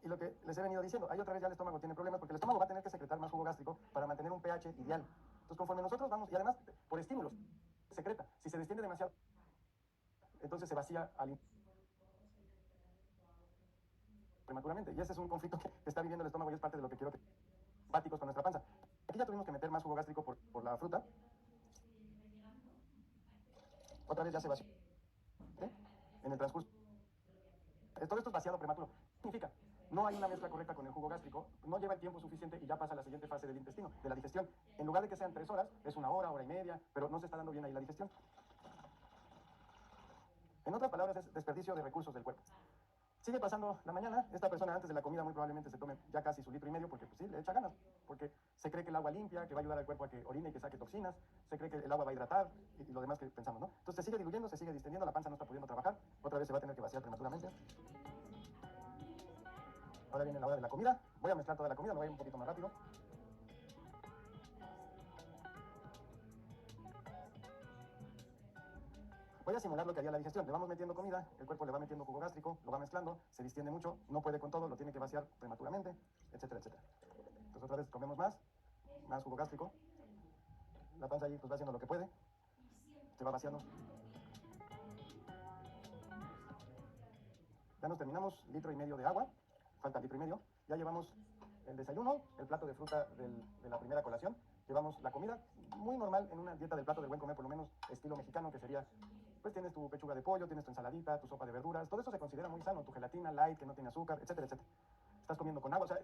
A: Y lo que les he venido diciendo, ahí otra vez ya el estómago tiene problemas, porque el estómago va a tener que secretar más jugo gástrico para mantener un pH ideal. Entonces conforme nosotros vamos, y además por estímulos, secreta. Si se distiende demasiado, entonces se vacía prematuramente. Y ese es un conflicto que está viviendo el estómago y es parte de lo que quiero que hepáticos con nuestra panza. Aquí ya tuvimos que meter más jugo gástrico por la fruta. Otra vez ya se vació, ¿sí? En el transcurso. Todo esto es vaciado prematuro. ¿Qué significa? No hay una mezcla correcta con el jugo gástrico, no lleva el tiempo suficiente y ya pasa a la siguiente fase del intestino, de la digestión. En lugar de que sean 3 horas, es 1 hora, hora y media, pero no se está dando bien ahí la digestión. En otras palabras, es desperdicio de recursos del cuerpo. Sigue pasando la mañana, esta persona antes de la comida muy probablemente se tome ya casi su litro y medio, porque pues sí, le echa ganas, porque se cree que el agua limpia, que va a ayudar al cuerpo a que orine y que saque toxinas, se cree que el agua va a hidratar y lo demás que pensamos, ¿no? Entonces se sigue diluyendo, se sigue distendiendo, la panza no está pudiendo trabajar, otra vez se va a tener que vaciar prematuramente. Ahora viene la hora de la comida, voy a mezclar toda la comida, me voy a ir un poquito más rápido. Voy a simular lo que haría la digestión. Le vamos metiendo comida, el cuerpo le va metiendo jugo gástrico, lo va mezclando, se distiende mucho, no puede con todo, lo tiene que vaciar prematuramente, etcétera, etcétera. Entonces otra vez comemos más jugo gástrico. La panza ahí pues va haciendo lo que puede, se va vaciando. Ya nos terminamos, litro y medio de agua, falta litro y medio. Ya llevamos el desayuno, el plato de fruta de la primera colación. Llevamos la comida muy normal en una dieta del plato del buen comer, por lo menos estilo mexicano, que sería, pues tienes tu pechuga de pollo, tienes tu ensaladita, tu sopa de verduras, todo eso se considera muy sano, tu gelatina light que no tiene azúcar, etcétera, etcétera. Estás comiendo con agua, o sea,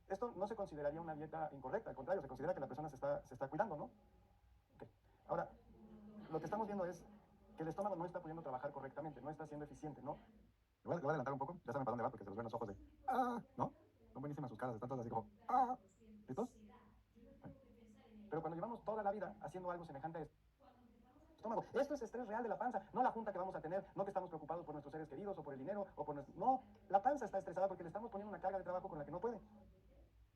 A: esto no se consideraría una dieta incorrecta, al contrario, se considera que la persona se está cuidando, ¿no? Okay. Ahora, lo que estamos viendo es que el estómago no está pudiendo trabajar correctamente, no está siendo eficiente, ¿no? Le voy a adelantar un poco, ya saben para dónde va porque se los ven los ojos de ¿no? Son buenísimas sus caras, están todas así como ¿listos? Pero cuando llevamos toda la vida haciendo algo semejante a estómago, esto es estrés real de la panza, no la junta que vamos a tener, no que estamos preocupados por nuestros seres queridos o por el dinero o por nuestro... No, la panza está estresada porque le estamos poniendo una carga de trabajo con la que no puede.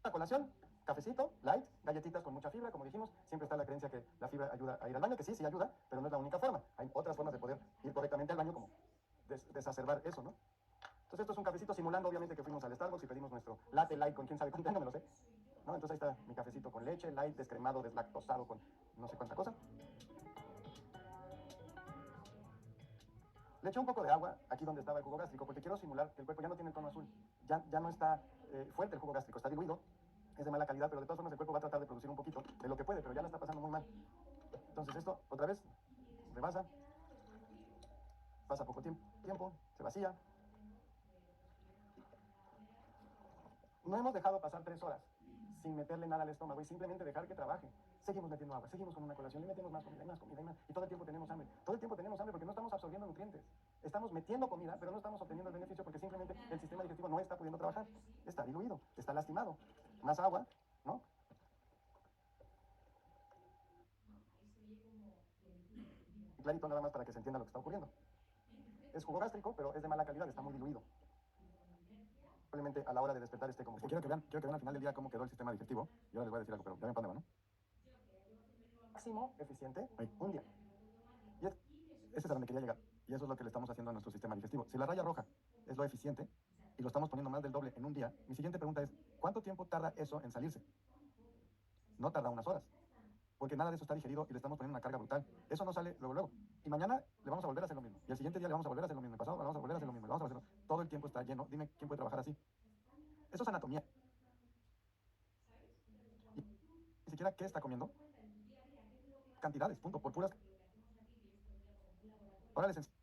A: La colación, cafecito, light, galletitas con mucha fibra, como dijimos, siempre está la creencia que la fibra ayuda a ir al baño, que sí ayuda, pero no es la única forma. Hay otras formas de poder ir correctamente al baño, como desacerbar eso, ¿no? Entonces esto es un cafecito simulando, obviamente, que fuimos al Starbucks y pedimos nuestro latte light con quién sabe cuánto, no me lo sé. ¿No? Entonces ahí está mi cafecito con leche, light, descremado, deslactosado con no sé cuánta cosa. Le eché un poco de agua aquí donde estaba el jugo gástrico porque quiero simular que el cuerpo ya no tiene el tono azul. Ya no está fuerte el jugo gástrico, está diluido, es de mala calidad, pero de todas formas el cuerpo va a tratar de producir un poquito de lo que puede, pero ya la está pasando muy mal. Entonces esto, otra vez, rebasa, pasa poco tiempo, se vacía. No hemos dejado pasar 3 horas sin meterle nada al estómago y simplemente dejar que trabaje. Seguimos metiendo agua, seguimos con una colación, le metemos más comida y más comida y más. Y todo el tiempo tenemos hambre. Todo el tiempo tenemos hambre porque no estamos absorbiendo nutrientes. Estamos metiendo comida, pero no estamos obteniendo el beneficio porque simplemente el sistema digestivo no está pudiendo trabajar. Está diluido, está lastimado. Más agua, ¿no? Clarito nada más para que se entienda lo que está ocurriendo. Es jugo gástrico, pero es de mala calidad, está muy diluido. Probablemente a la hora de despertar esté como... Quiero que vean al final del día cómo quedó el sistema digestivo. Y ahora les voy a decir algo, pero ya ven para dónde va, ¿no? Máximo eficiente, un día. Y ese es a donde quería llegar. Y eso es lo que le estamos haciendo a nuestro sistema digestivo. Si la raya roja es lo eficiente y lo estamos poniendo más del doble en un día, mi siguiente pregunta es, ¿cuánto tiempo tarda eso en salirse? No tarda unas horas, porque nada de eso está digerido y le estamos poniendo una carga brutal. Eso no sale luego, luego. Y mañana le vamos a volver a hacer lo mismo. Y el siguiente día le vamos a volver a hacer lo mismo. Y pasado le vamos a volver a hacer lo mismo. Le vamos a hacer... Todo el tiempo está lleno. Dime quién puede trabajar así. Eso es anatomía. Y ni siquiera qué está comiendo. Cantidades, punto, por puras. Ahora les enseño.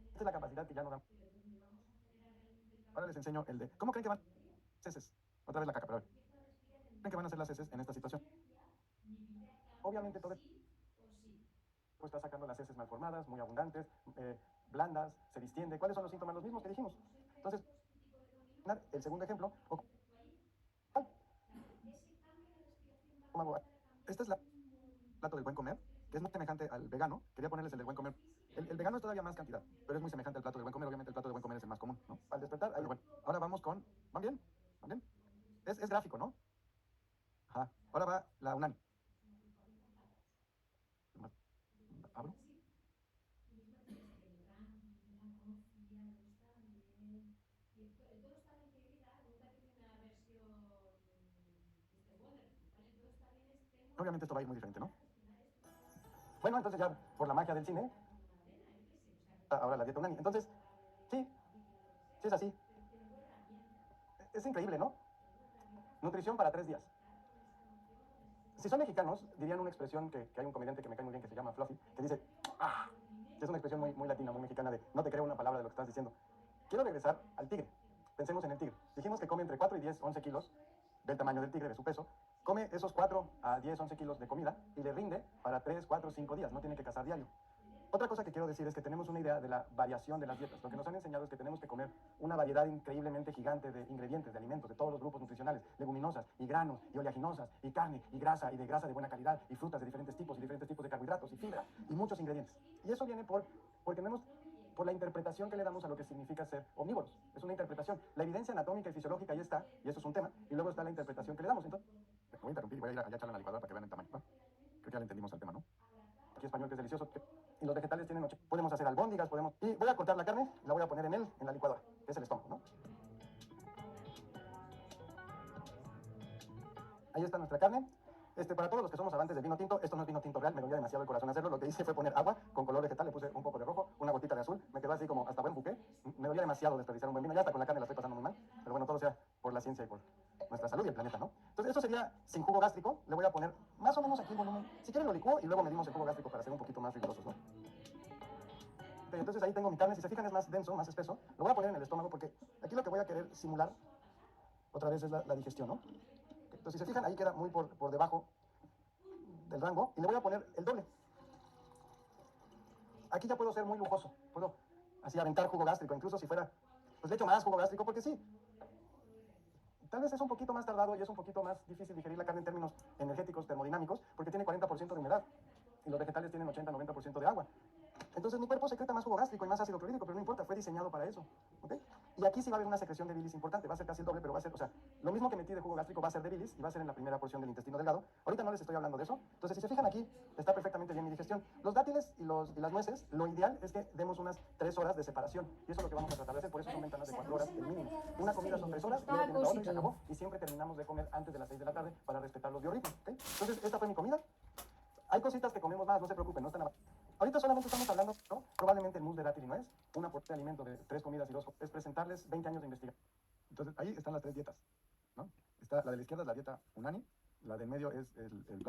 A: Esta es la capacidad que ya no dan. Ahora les enseño el de... ¿Cómo creen que van heces? Otra vez la caca, pero a ver. ¿Creen que van a hacer las heces en esta situación? Obviamente todo el cuerpo está sacando las heces malformadas, muy abundantes, blandas, se distiende. ¿Cuáles son los síntomas? Los mismos que dijimos. Entonces, el segundo ejemplo... Esta es la plato del buen comer, que es muy semejante al vegano. Quería ponerles el del buen comer. El vegano es todavía más cantidad, pero es muy semejante al plato del buen comer. Obviamente el plato del buen comer es el más común, ¿no? Al despertar, ahí, bueno, ahora vamos con... ¿Van bien? ¿Van bien? Es gráfico, ¿no? Ajá. Ahora va la unani. ¿Abro? Obviamente esto va a ir muy diferente, ¿no? Bueno, entonces ya por la magia del cine, ahora la dieta unani. Entonces, sí, sí es así. Es increíble, ¿no? Nutrición para 3 días. Si son mexicanos, dirían una expresión que hay un comediante que me cae muy bien que se llama Fluffy, que dice, ¡ah! Que es una expresión muy latina, muy mexicana de no te creo una palabra de lo que estás diciendo. Quiero regresar al tigre. Pensemos en el tigre. Dijimos que come entre 4 y 10, 11 kilos del tamaño del tigre, de su peso. Come esos 4 a 10, 11 kilos de comida y le rinde para 3, 4, 5 días. No tiene que cazar diario. Otra cosa que quiero decir es que tenemos una idea de la variación de las dietas. Lo que nos han enseñado es que tenemos que comer una variedad increíblemente gigante de ingredientes, de alimentos, de todos los grupos nutricionales, leguminosas, y granos, y oleaginosas, y carne, y grasa de buena calidad, y frutas de diferentes tipos, y diferentes tipos de carbohidratos, y fibra, y muchos ingredientes. Y eso viene porque tenemos por la interpretación que le damos a lo que significa ser omnívoros. Es una interpretación. La evidencia anatómica y fisiológica ahí está, y eso es un tema, y luego está la interpretación que le damos. Entonces, me voy a interrumpir y voy a ir allá a echarle a la licuadora para que vean el tamaño, ¿no? Creo que ya le entendimos el tema, ¿no? Aquí español que es delicioso. Y los vegetales tienen 8. Podemos hacer albóndigas, podemos... Y voy a cortar la carne y la voy a poner en la licuadora, que es el estómago, ¿no? Ahí está nuestra carne. Para todos los que somos amantes del vino tinto, esto no es vino tinto real, me dolía demasiado el corazón hacerlo. Lo que hice fue poner agua con color vegetal, le puse un poco de rojo, una gotita de azul, me quedó así como hasta buen buque. Me dolía demasiado desperdiciar un buen vino, ya hasta con la carne la estoy pasando muy mal, pero bueno, todo sea por la ciencia y por nuestra salud y el planeta, ¿no? Entonces, esto sería sin jugo gástrico, le voy a poner más o menos aquí el volumen. Si quieren lo licúo y luego medimos el jugo gástrico para ser un poquito más rigurosos, ¿no? Entonces ahí tengo mi carne, si se fijan es más denso, más espeso. Lo voy a poner en el estómago porque aquí lo que voy a querer simular otra vez es la digestión, ¿no? Entonces si se fijan ahí queda muy por debajo del rango y le voy a poner el doble. Aquí ya puedo ser muy lujoso, puedo así aventar jugo gástrico, incluso si fuera, pues le echo más jugo gástrico porque sí. Tal vez es un poquito más tardado y es un poquito más difícil digerir la carne en términos energéticos, termodinámicos, porque tiene 40% de humedad y los vegetales tienen 80-90% de agua. Entonces mi cuerpo secreta más jugo gástrico y más ácido clorhídrico, pero no importa, fue diseñado para eso. ¿Ok? Y aquí sí va a haber una secreción de bilis importante, va a ser casi el doble, pero va a ser, o sea, lo mismo que metí de jugo gástrico va a ser de bilis y va a ser en la primera porción del intestino delgado. Ahorita no les estoy hablando de eso. Entonces, si se fijan aquí, está perfectamente bien mi digestión. Los dátiles y las nueces, lo ideal es que demos unas 3 horas de separación. Y eso es lo que vamos a tratar de hacer, por eso son ventanas de 4 horas el mínimo. Una comida son 3 horas, luego tenemos la otra y se acabó. Y siempre terminamos de comer antes de las 6 de la tarde para respetar los biorritmos. ¿Ok? Entonces, esta fue mi comida. Hay cositas que comemos más, no se preocupen, no están abajo. Ahorita solamente estamos hablando, ¿no? Probablemente el mousse de dátil y nuez, una porción de alimento de 3 comidas y 2, es presentarles 20 años de investigación. Entonces, ahí están las 3 dietas, ¿no? Está, la de la izquierda es la dieta Unani, la del medio es el